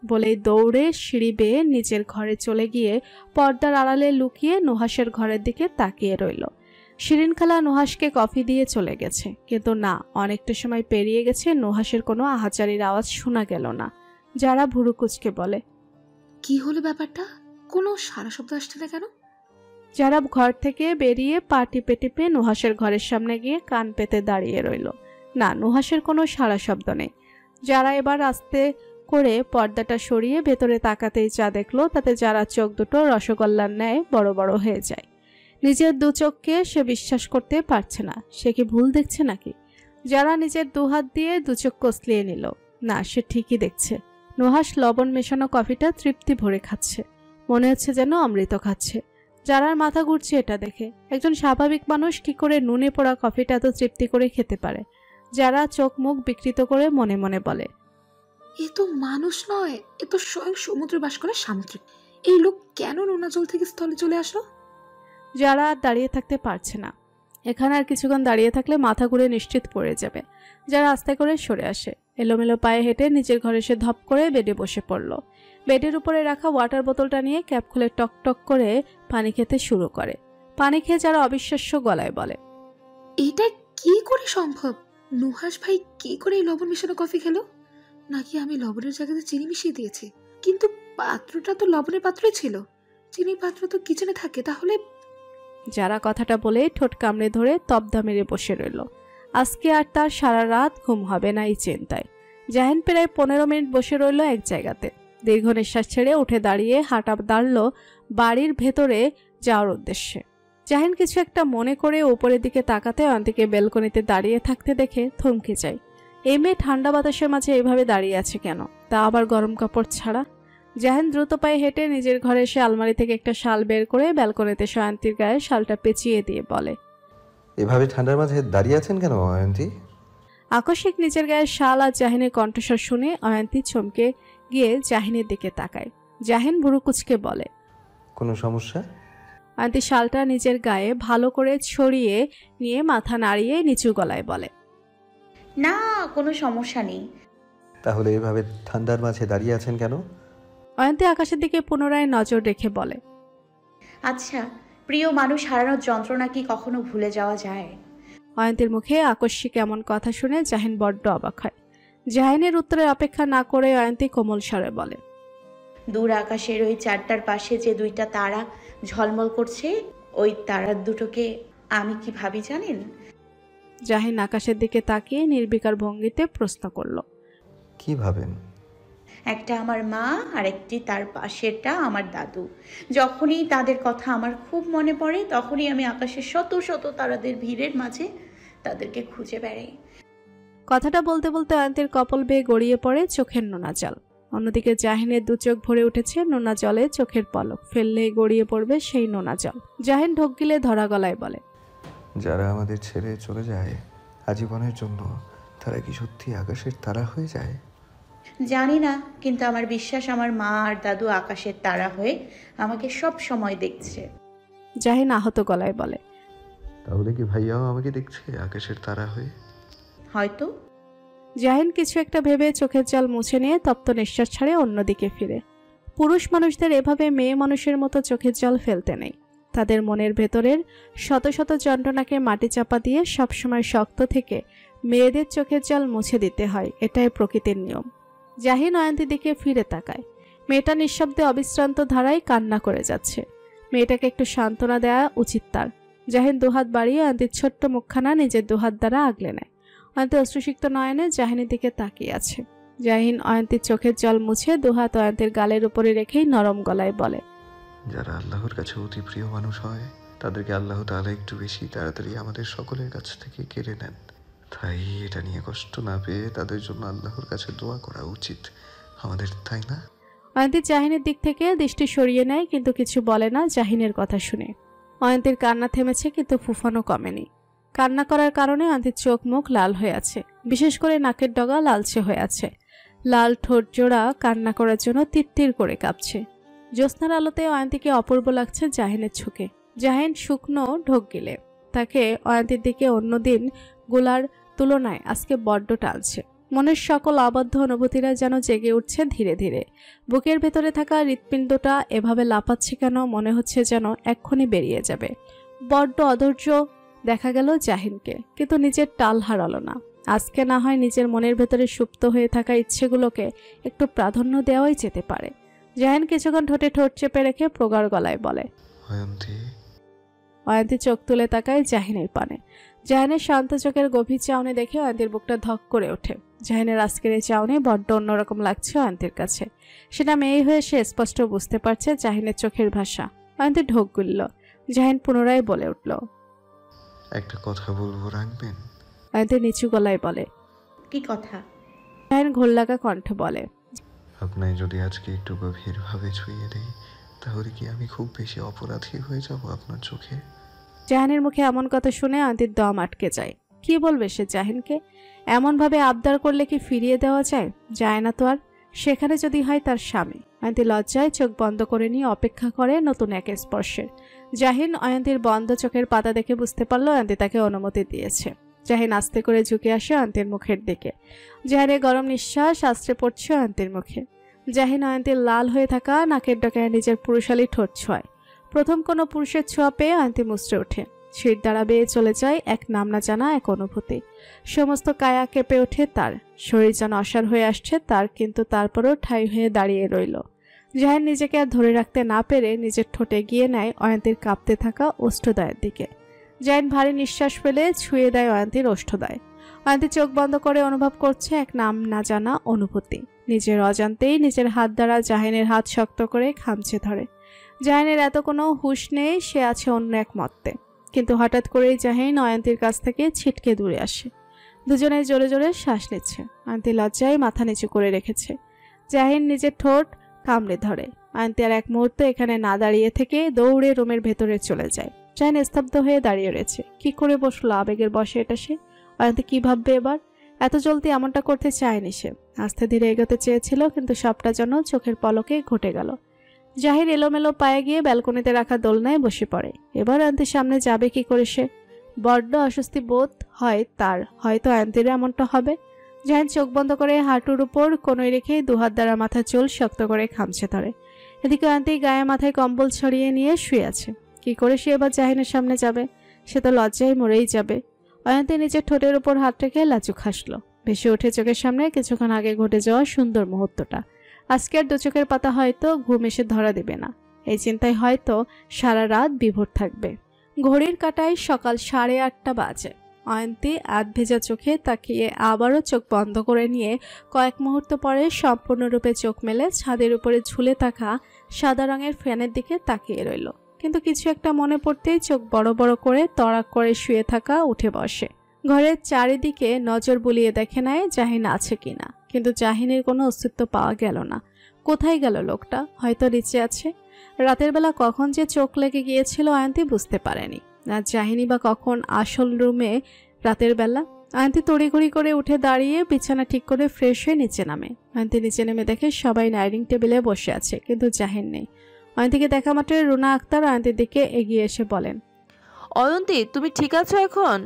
বলেই দৌড়ে সিঁড়ি বেয়ে নিজের ঘরে চলে গিয়ে পর্দার আড়ালে লুকিয়ে নুহাসের ঘরের দিকে তাকিয়ে রইল। শিরিন খালা নুহাসকে কফি দিয়ে চলে গেছে, কিন্তু না, অনেকটা সময় পেরিয়ে গেছে, নুহাসের কোনো আহাজারির আওয়াজ শোনা গেল না। যারা ভুরু কুচকে বলে, কি হলো ব্যাপারটা? কোনো সারা শব্দ আসছে না কেন? যারা ঘর থেকে বেরিয়ে পা টিপে টিপে নুহাসের ঘরের সামনে গিয়ে কান পেতে দাঁড়িয়ে রইল। না, নুহাসের কোনো সারা শব্দ নেই। যারা এবার আস্তে করে পর্দাটা সরিয়ে ভেতরে তাকাতেই যা দেখলো তাতে যারা চোখ দুটো রসগোল্লার ন্যায় বড় বড় হয়ে যায়। নিজের দু চোখকে সে বিশ্বাস করতে পারছে না। সে কি ভুল দেখছে নাকি? যারা নিজের দুহাত দিয়ে দু চোখ কসলিয়ে নিল। না, সে ঠিকই দেখছে। নুহাস লবণ মেশানো কফিটা তৃপ্তি ভরে খাচ্ছে, মনে হচ্ছে যেন অমৃত খাচ্ছে। যারার মাথা ঘুরছে এটা দেখে। একজন স্বাভাবিক মানুষ কি করে নুনে পোড়া কফিটা এত তৃপ্তি করে খেতে পারে? যারা চোখ মুখ বিকৃত করে মনে মনে বলে, এ তো মানুষ নয়, এ তো স্বয়ং সমুদ্রে বাস করে সামুদ্রিক। এই লোক কেন নোনা জল থেকে স্থলে চলে আসলো? যারা আর দাঁড়িয়ে থাকতে পারছে না। এখানে আর কিছুক্ষণ দাঁড়িয়ে থাকলে মাথা ঘুরে নিশ্চিত পড়ে যাবে। যারা আস্তে করে সরে আসে, এলোমেলো পায়ে হেঁটে নিজের ঘরে এসে ধপ করে বেডে বসে পড়ল। বেডের উপরে রাখা ওয়াটার বোতলটা নিয়ে ক্যাপ খুলে টক টক করে পানি খেতে শুরু করে। পানি খেয়ে যারা অবিশ্বাস্য গলায় বলে, এটা কি করে সম্ভব? নুহাস ভাই কি করে এই লবণ মিশানো কফি খেলো? নাকি আমি লবণের জায়গাতে চিনি মিশিয়ে দিয়েছি? কিন্তু পাত্রটা তো লবণের পাত্রই ছিল, চিনির পাত্র তো কিচেনে থাকে। তাহলে যারা কথাটা বলে ঠোঁট কামড়ে ধরে তবদা মেরে বসে রইল। আজকে আর তার সারা রাত ঘুম হবে না এই চিন্তায়। জাহিন প্রায় 15 মিনিট বসে রইল এক জায়গাতে। দীর্ঘ নিঃশ্বাস ছেড়ে উঠে দাঁড়িয়ে হাঁটা দাঁড়ল বাড়ির ভেতরে যাওয়ার উদ্দেশ্যে। জাহিন কিছু একটা মনে করে উপরের দিকে তাকাতে অন্তিকে বেলকনিতে দাঁড়িয়ে থাকতে দেখে থমকে যায়। এই মেয়ে ঠান্ডা বাতাসের মাঝে এইভাবে দাঁড়িয়ে আছে কেন, তা আবার গরম কাপড় ছাড়া? জাহিন দ্রুত পায়ে হেঁটে নিজের ঘরে এসে আলমারি থেকে একটা শাল বের করে ব্যালকনিতে অয়ন্তীর গায়ে শালটা পেঁচিয়ে দিয়ে বলে, এভাবে ঠান্ডার মাঝে দাঁড়িয়ে আছেন কেন অয়ন্তী? আকস্মিক নিজের গায়ে শাল আর জাহিনের কণ্ঠস্বর শুনে অয়ন্তী চমকে গিয়ে জাহিনের দিকে তাকায়। জাহিন ভুরু কুচকে বলে, কোনো সমস্যা? অয়ন্তী শালটা নিজের গায়ে ভালো করে ছড়িয়ে নিয়ে মাথা নাড়িয়ে নিচু গলায় বলে, না, কোনো সমস্যা নেই। তাহলে এভাবে ঠান্ডার মাঝে দাঁড়িয়ে আছেন কেন? অয়ন্তী আকাশের দিকে পুনরায় নজর রেখে বলে, আচ্ছা, প্রিয় মানুষ হারানোর যন্ত্রণা কি কখনো ভুলে যাওয়া যায়? অয়ন্তীর মুখে আকস্মিক এমন কথা শুনে জাহিন বড্ড অবাক হয়। জাহিনের উত্তরের অপেক্ষা না করে অয়ন্তী কোমল স্বরে বলে, দূর আকাশের ওই চারটার পাশে যে দুইটা তারা ঝলমল করছে, ওই তারার দুটোকে আমি কি ভাবি জানেন? জাহিন আকাশের দিকে তাকিয়ে নির্বিকার ভঙ্গিতে প্রশ্ন করল, কি ভাবেন? একটা আমার মা আর একটি তার পাশেরটা আমার দাদু। যখনই তাদের কথা আমার খুব মনে পড়ে, তখনই আমি আকাশের শত শত তারাদের ভিড়ের মাঝে তাদেরকে খুঁজে বেড়াই। কথাটা বলতে বলতে অয়ন্তীর কপাল বেয়ে গড়িয়ে পড়ে চোখের নোনা জল। অন্যদিকে জাহিনের দু চোখ ভরে উঠেছে নোনা জলে। চোখের পলক ফেললেই গড়িয়ে পড়বে সেই নোনা জল। জাহিন ঢোক গিলে ধরা গলায় বলে, যারা আমাদের ছেড়ে চলে যায় আজীবনের জন্য, তারা কি সত্যি আকাশের তারা হয়ে যায়? জানি না, কিন্তু আমার বিশ্বাস আমার মা আর দাদু আকাশের তারা হয়ে আমাকে সব সময় দেখছে। জাহিন আহত গলায় বলে, তাহলে কি ভাইয়াও আমাকে দেখছে আকাশের তারা হয়ে? হয়তো। জাহিন কিছু একটা ভেবে চোখের জল মুছে নিয়ে তপ্ত নিঃশ্বাস ছাড়ে অন্যদিকে ফিরে। পুরুষ মানুষদের এভাবে মেয়ে মানুষের মতো চোখের জল ফেলতে নেই। তাদের মনের ভেতরের শত শত যন্ত্রণাকে মাটি চাপা দিয়ে সবসময় শক্ত থেকে মেয়েদের চোখের জল মুছে দিতে হয়, এটাই প্রকৃতির নিয়ম। জাহিন অয়ন্তীর দিকে ফিরে তাকায়। মেয়েটা নিঃশব্দে অবিশ্রান্ত ধারায় কান্না করে যাচ্ছে। মেয়েটাকে একটু সান্ত্বনা দেওয়া উচিত তার। জাহিন দুহাত বাড়িয়ে অয়ন্তীর ছোট্ট মুখখানা নিজের দুহাত দ্বারা আগলে নেয়। অয়ন্তী অশ্রুসিক্ত নয়নে জাহিনের দিকে তাকিয়ে আছে। জাহিন অয়ন্তীর চোখের জল মুছে দুহাত অয়ন্তীর গালের উপরে রেখেই নরম গলায় বলে, যারা আল্লাহর কাছে অতি প্রিয় মানুষ হয়, তাদেরকে আল্লাহ তাআলা একটু বেশি তাড়াতাড়ি আমাদের সকলের কাছ থেকে কেড়ে নেন। তাই এটা নিয়ে কষ্ট না পেয়ে তাদের জন্য আল্লাহর কাছে দোয়া করা উচিত আমাদের, তাই না? অয়ন্তী জাহিনের দিক থেকে দৃষ্টি সরিয়ে নেয়, কিন্তু কিছু বলে না জাহিনের কথা শুনে। অয়ন্তীর কান্না থেমেছে, কিন্তু ফুফানো কমেনি। কান্না করার কারণে অয়ন্তীর চোখ মুখ লাল হয়ে আছে, বিশেষ করে নাকের ডগা লালচে হয়ে আছে। লাল ঠোঁট জোড়া কান্না করার জন্য তিত্তির করে কাঁপছে। জ্যোৎস্নার আলোতে অয়ন্তীকে অপূর্ব লাগছে জাহিনের চোখে। জাহিন শুকনো ঢোক গিলে তাকে অয়ন্তীর দিকে অন্যদিন গোলার তুলনায় আজকে বড্ড টানছে। মনের সকল আবদ্ধ অনুভূতিরা যেন জেগে উঠছে ধীরে ধীরে। বুকের ভেতরে থাকা হৃৎপিণ্ডটা এভাবে লাফাচ্ছে কেন, মনে হচ্ছে যেন এক্ষুনি বেরিয়ে যাবে। বড্ড অধৈর্য দেখা গেল জাহিনকে, কিন্তু নিজের টাল হারালো না। আজকে না হয় নিজের মনের ভেতরে সুপ্ত হয়ে থাকা ইচ্ছেগুলোকে একটু প্রাধান্য দেওয়াই যেতে পারে। জাহিন কিছুক্ষণ ঠোঁটে ঠোঁট চেপে রেখে প্রগাঢ় গলায় বলে, অয়ন্তী চোখ তুলে তাকায় জাহিনের পানে। জাহিনের শান্ত চোখের গভীর চাউনি দেখে অয়ন্তীর বুকটা ধক করে ওঠে। জাহিনের আজকের এই চাউনি বড্ড অন্যরকম লাগছে অয়ন্তীর কাছে। সেটা মেয়ে হয়ে সে স্পষ্ট বুঝতে পারছে জাহিনের চোখের ভাষা। অয়ন্তী ঢোক গিলল। জাহিন পুনরায় বলে উঠল, একটা কথা বলবো, রাখবেন? অয়ন্তী নিচু গলায় বলে, কি কথা? জাহিন ঘোর লাগা কণ্ঠে বলে, আপনায় যদি আজকে একটু গভীরভাবে ছুঁয়ে দেই, তাহলে কি আমি খুব বেশি অপরাধী হয়ে যাব আপনার চোখে? জাহিনের মুখে এমন কথা শুনে অয়ন্তীর দম আটকে যায়। কি বলবে সে জাহিনকে? এমনভাবে আবদার করলে কি ফিরিয়ে দেওয়া যায়? যায় না তো আর। সেখানে যদি হয় তার স্বামী। অয়ন্তী লজ্জায় চোখ বন্ধ করে নিয়ে অপেক্ষা করে নতুন এক স্পর্শের। জাহিন অয়ন্তীর বন্ধ চোখের পাতা দেখে বুঝতে পারল অয়ন্তী তাকে অনুমতি দিয়েছে। জাহিন আস্তে করে ঝুঁকে আসে অয়ন্তীর মুখের দিকে। জাহিনের গরম নিঃশ্বাস আশ্রে পড়ছে অয়ন্তীর মুখে। জাহিন অয়ন্তীর লাল হয়ে থাকা নাকের ডগায় নিজের পুরুষালী ঠোঁট ছোঁয়। প্রথম কোনো পুরুষের ছোঁয়া পেয়ে অয়ন্তী মুচড়ে ওঠে। শির দ্বারা বেয়ে চলে যায় এক নাম না জানা এক অনুভূতি। সমস্ত কায়া কেঁপে ওঠে তার। শরীর যেন অসাড় হয়ে আসছে তার, কিন্তু তারপরও ঠাই হয়ে দাঁড়িয়ে রইল। জাহিন নিজেকে আর ধরে রাখতে না পেরে নিজের ঠোঁটে গিয়ে নেয় অয়ন্তীর কাঁপতে থাকা ওষ্ঠদ্বয়ের দিকে। জাহিন ভারী নিঃশ্বাস ফেলে ছুঁয়ে দেয় অয়ন্তীর ওষ্ঠদ্বয়। অয়ন্তী চোখ বন্ধ করে অনুভব করছে এক নাম না জানা অনুভূতি। নিজের অজান্তেই নিজের হাত দ্বারা জাহিনের হাত শক্ত করে খামচে ধরে। জাহিনের এত কোনো হুঁশ নেই, সে আছে অন্য এক মত্তে। কিন্তু হঠাৎ করেই জাহিন অয়ন্তীর কাছ থেকে ছিটকে দূরে আসে। দুজনে জোরে জোরে শ্বাস নিচ্ছে। অয়ন্তী লজ্জায় মাথা নিচু করে রেখেছে। জাহিন নিজের ঠোঁট কামড়ে ধরে। অয়ন্তী আর এক মুহূর্ত এখানে না দাঁড়িয়ে থেকে দৌড়ে রুমের ভেতরে চলে যায়। জাহিন স্তব্ধ হয়ে দাঁড়িয়ে রয়েছে। কি করে বসলো আবেগের বশে এটা সে? অয়ন্তী কি ভাববে এবার? এত জলদি এমনটা করতে চায়নি সে। আস্তে ধীরে এগোতে চেয়েছিল, কিন্তু সবটা যেন চোখের পলকে ঘটে গেল। জাহির এলোমেলো পায়ে গিয়ে ব্যালকনিতে রাখা দোলনায় বসে পড়ে। এবার অয়ন্তীর সামনে যাবে কি করে সে? বড্ড অস্বস্তি বোধ হয় তার। হয়তো অয়ন্তীর এমনটা হবে। জাহিন চোখ বন্ধ করে হাঁটুর উপর কোনোই রেখে দুহাত দ্বারা মাথার চুল শক্ত করে খামচে ধরে। এদিকে অয়ন্তী গায়ে মাথায় কম্বল ছড়িয়ে নিয়ে শুয়ে আছে। কি করে সে এবার জাহিনের সামনে যাবে? সে তো লজ্জায় মরেই যাবে। অয়ন্তী নিজের ঠোঁটের উপর হাত রেখে লাজুক হাসলো। ভেসে ওঠে চোখের সামনে কিছুক্ষণ আগে ঘটে যাওয়া সুন্দর মুহূর্তটা। আজকের দু চোখের পাতা হয়তো ঘুম এসে ধরা দেবে না। এই চিন্তায় হয়তো সারা রাত বিভোর থাকবে। ঘড়ির কাঁটায় সকাল 8:30 বাজে। অয়ন্তী আধ ভেজা চোখে তাকিয়ে আবারও চোখ বন্ধ করে নিয়ে কয়েক মুহূর্ত পরে সম্পূর্ণরূপে চোখ মেলে ছাদের উপরে ঝুলে থাকা সাদা রঙের ফ্যানের দিকে তাকিয়ে রইল। কিন্তু কিছু একটা মনে পড়তেই চোখ বড় বড় করে তড়াক করে শুয়ে থাকা উঠে বসে। ঘরের চারিদিকে নজর বুলিয়ে দেখে নেয় জাহিন আছে কিনা, কিন্তু জাহিনের কোনো অস্তিত্ব পাওয়া গেল না। কোথায় গেল লোকটা? হয়তো নিচে আছে। রাতের বেলা কখন যে চোখ লেগে গিয়েছিল অয়ন্তী বুঝতে পারেনি। আর জাহিনী বা কখন আসল রুমে রাতের বেলা? অয়ন্তী তড়িঘড়ি করে উঠে দাঁড়িয়ে বিছানা ঠিক করে ফ্রেশ হয়ে নিচে নামে। অয়ন্তী নিচে নেমে দেখে সবাই ডাইনিং টেবিলে বসে আছে, কিন্তু জাহিন নেই। অয়ন্তীকে দেখা মাত্রই রুনা আক্তার অয়ন্তীর দিকে এগিয়ে এসে বলেন, অয়ন্তী তুমি ঠিক আছো এখন?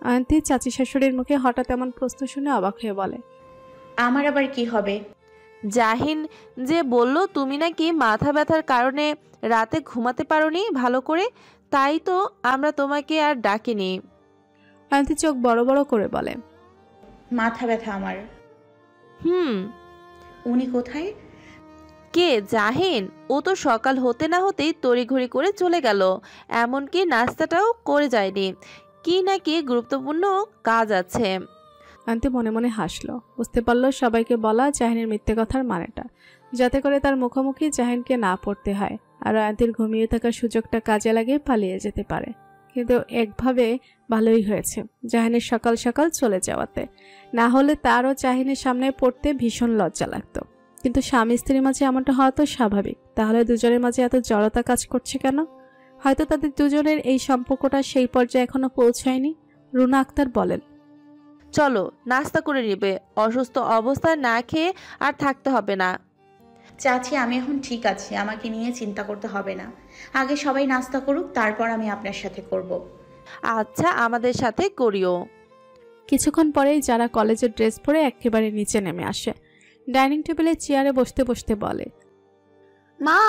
অয়ন্তী চাচি শাশুড়ির মুখে হঠাৎ এমন প্রশ্ন শুনে অবাক হয়ে বলে, আমার আবার কি হবে? জাহিন যে বলল তুমি নাকি মাথা ব্যথার কারণে রাতে ঘুমাতে পারোনি ভালো করে, তাই তো আমরা তোমাকে আর ডাকিনি। অয়ন্তী চোখ বড় বড় করে বলে, মাথা ব্যথা আমার। উনি কোথায়? কে? জাহিন? ও তো সকাল হতে না হতেই তড়িঘড়ি করে চলে গেল, এমনকি নাস্তাটাও করে যায়নি। কি নাকি গুরুত্বপূর্ণ কাজ আছে। অয়ন্তী মনে মনে হাসলো। বুঝতে পারলো সবাইকে বলা জাহিনের মিথ্যে কথার মানেটা, যাতে করে তার মুখোমুখি জাহিনকে না পড়তে হয় আর অয়ন্তীর ঘুমিয়ে থাকার সুযোগটা কাজে লাগিয়ে পালিয়ে যেতে পারে। কিন্তু একভাবে ভালোই হয়েছে জাহিনের সকাল সকাল চলে যাওয়াতে। না হলে তারও জাহিনের সামনে পড়তে ভীষণ লজ্জা লাগতো। কিন্তু স্বামী স্ত্রীর মাঝে এমনটা হওয়া তো স্বাভাবিক। তাহলে দুজনের মাঝে এত জড়তা কাজ করছে কেন? হয়তো তাদের দুজনের এই সম্পর্কটা সেই পর্যায়ে এখনো পৌঁছায়নি। রুনা আক্তার বলেন, চলো নাস্তা করে নিবে, অসুস্থ অবস্থায় না খেয়ে আর থাকতে হবে না। চাচি আমি এখন ঠিক আছি, আমাকে নিয়ে চিন্তা করতে হবে না। আগে সবাই নাস্তা করুক, তারপর আমি আপনার সাথে করব। আচ্ছা আমাদের সাথে করিও। কিছুক্ষণ পরেই যারা কলেজের ড্রেস পরে একেবারে নিচে নেমে আসে। ডাইনিং টেবিলে চেয়ারে বসতে বসতে বলে, মা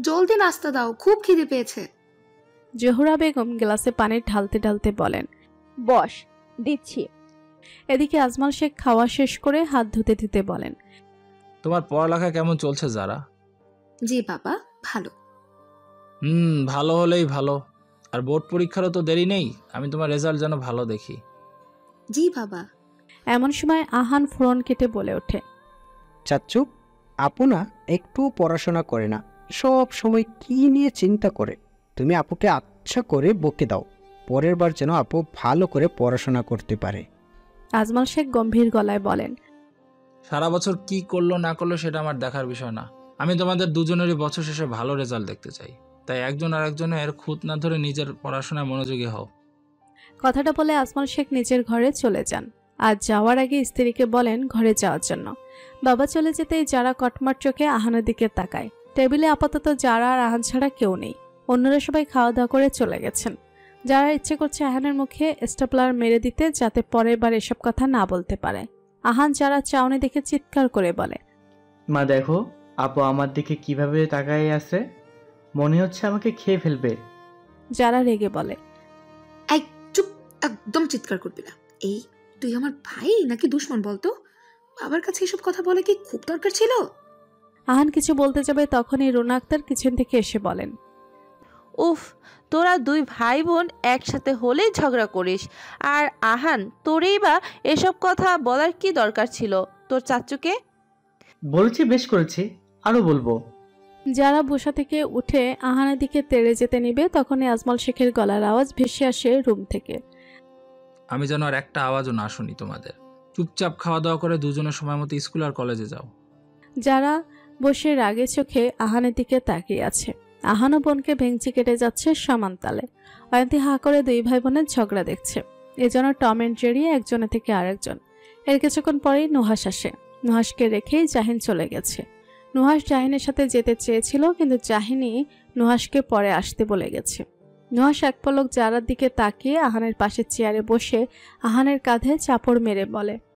জলদি নাস্তা দাও, খুব খিদে পেয়েছে। জোহরা বেগম গ্লাসে পানি ঢালতে ঢালতে বলেন, বস, দিচ্ছি। এদিকে আজমাল শেখ খাওয়া শেষ করে হাত ধুতে ধুতে বলেন, তোমার পড়ালেখা কেমন চলছে যারা? জি বাবা, ভালো। ভালো হলেই ভালো। আর বোর্ড পরীক্ষারও তো দেরি নেই, আমি তোমার রেজাল্ট যেন ভালো দেখি। জি বাবা। এমন সময় আহান ফোন কেটে বলে ওঠে, চাচ্চু, আপু না একটু পড়াশোনা করে না, সব সময় কি নিয়ে চিন্তা করে। তুমি আপুকে আচ্ছা করে বকে দাও, পরের বার যেন আপু ভালো করে পড়াশোনা করতে পারে। আজমাল শেখ গম্ভীর গলায় বলেন, সারা বছর কি করলো না করলো সেটা আমার দেখার বিষয় না। আমি তোমাদের দুজনেরই বছর শেষে ভালো রেজাল্ট দেখতে চাই। তাই একজন আর একজনের খুঁত না ধরে নিজের পড়াশোনায় মনোযোগী হও। কথাটা বলে আজমাল শেখ নিজের ঘরে চলে যান। আর যাওয়ার আগে স্ত্রীকে বলেন ঘরে যাওয়ার জন্য। বাবা চলে যেতেই যারা কটমার চোখে আহানের দিকে তাকায়। টেবিলে আপাতত যারা আর আহান ছাড়া কেউ নেই, অন্যরা সবাই খাওয়া দাওয়া করে চলে গেছেন। যারা ইচ্ছে করছে আহানের মুখে স্টেপলার মেরে দিতে, যাতে পরের বার এসব কথা না বলতে পারে। আহান যারা চাউনি দেখে চিৎকার করে বলে, মা দেখো, আপু আমার দিকে কিভাবে তাকায় আছে, মনে হচ্ছে আমাকে খেয়ে ফেলবে। যারা রেগে বলে, এই চুপ, একদম চিৎকার করবি না। এই তুই আমার ভাই নাকি দুশমন বলতো? বাবার কাছে এসব কথা বলে কি খুব দরকার ছিল? আহান কিছু বলতে যাবে তখনই রুনা আক্তার কিচেন থেকে এসে বলেন, উফ, তোরা দুই ভাই বোন একসাথে হলেই ঝগড়া করিস। আর আহান, তোরেই বা এসব কথা বলার কি দরকার ছিল তোর চাচুকে? বলেছি, বেশ করেছি, আরো বলবো। যারা বসা থেকে উঠে আহানের দিকে তেড়ে যেতে নিবে, তখনই আজমাল শেখের গলার আওয়াজ ভেসে আসে রুম থেকে। আমি যেন আর একটা আওয়াজও না শুনি তোমাদের। চুপচাপ খাওয়া দাওয়া করে দুজনের সময় মতো স্কুল আর কলেজে যাও। যারা বসে রাগে চোখে আহানের দিকে তাকিয়ে আছে। আহান ও বোনকে ভেঙচি কেটে যাচ্ছে সমান তালে। অয়ন্তী হা করে দুই ভাই বোনের ঝগড়া দেখছে। এজন্য টম এন্ড জেরি একজনের থেকে আরেকজন। এর কিছুক্ষণ পরেই নুহাস আসে। নুহাসকে রেখেই জাহিন চলে গেছে। নুহাস জাহিনের সাথে যেতে চেয়েছিল, কিন্তু জাহিনই নুহাসকে পরে আসতে বলে গেছে। নুহাস এক পলক যারার দিকে তাকিয়ে আহানের পাশে চেয়ারে বসে আহানের কাঁধে চাপড় মেরে বলে,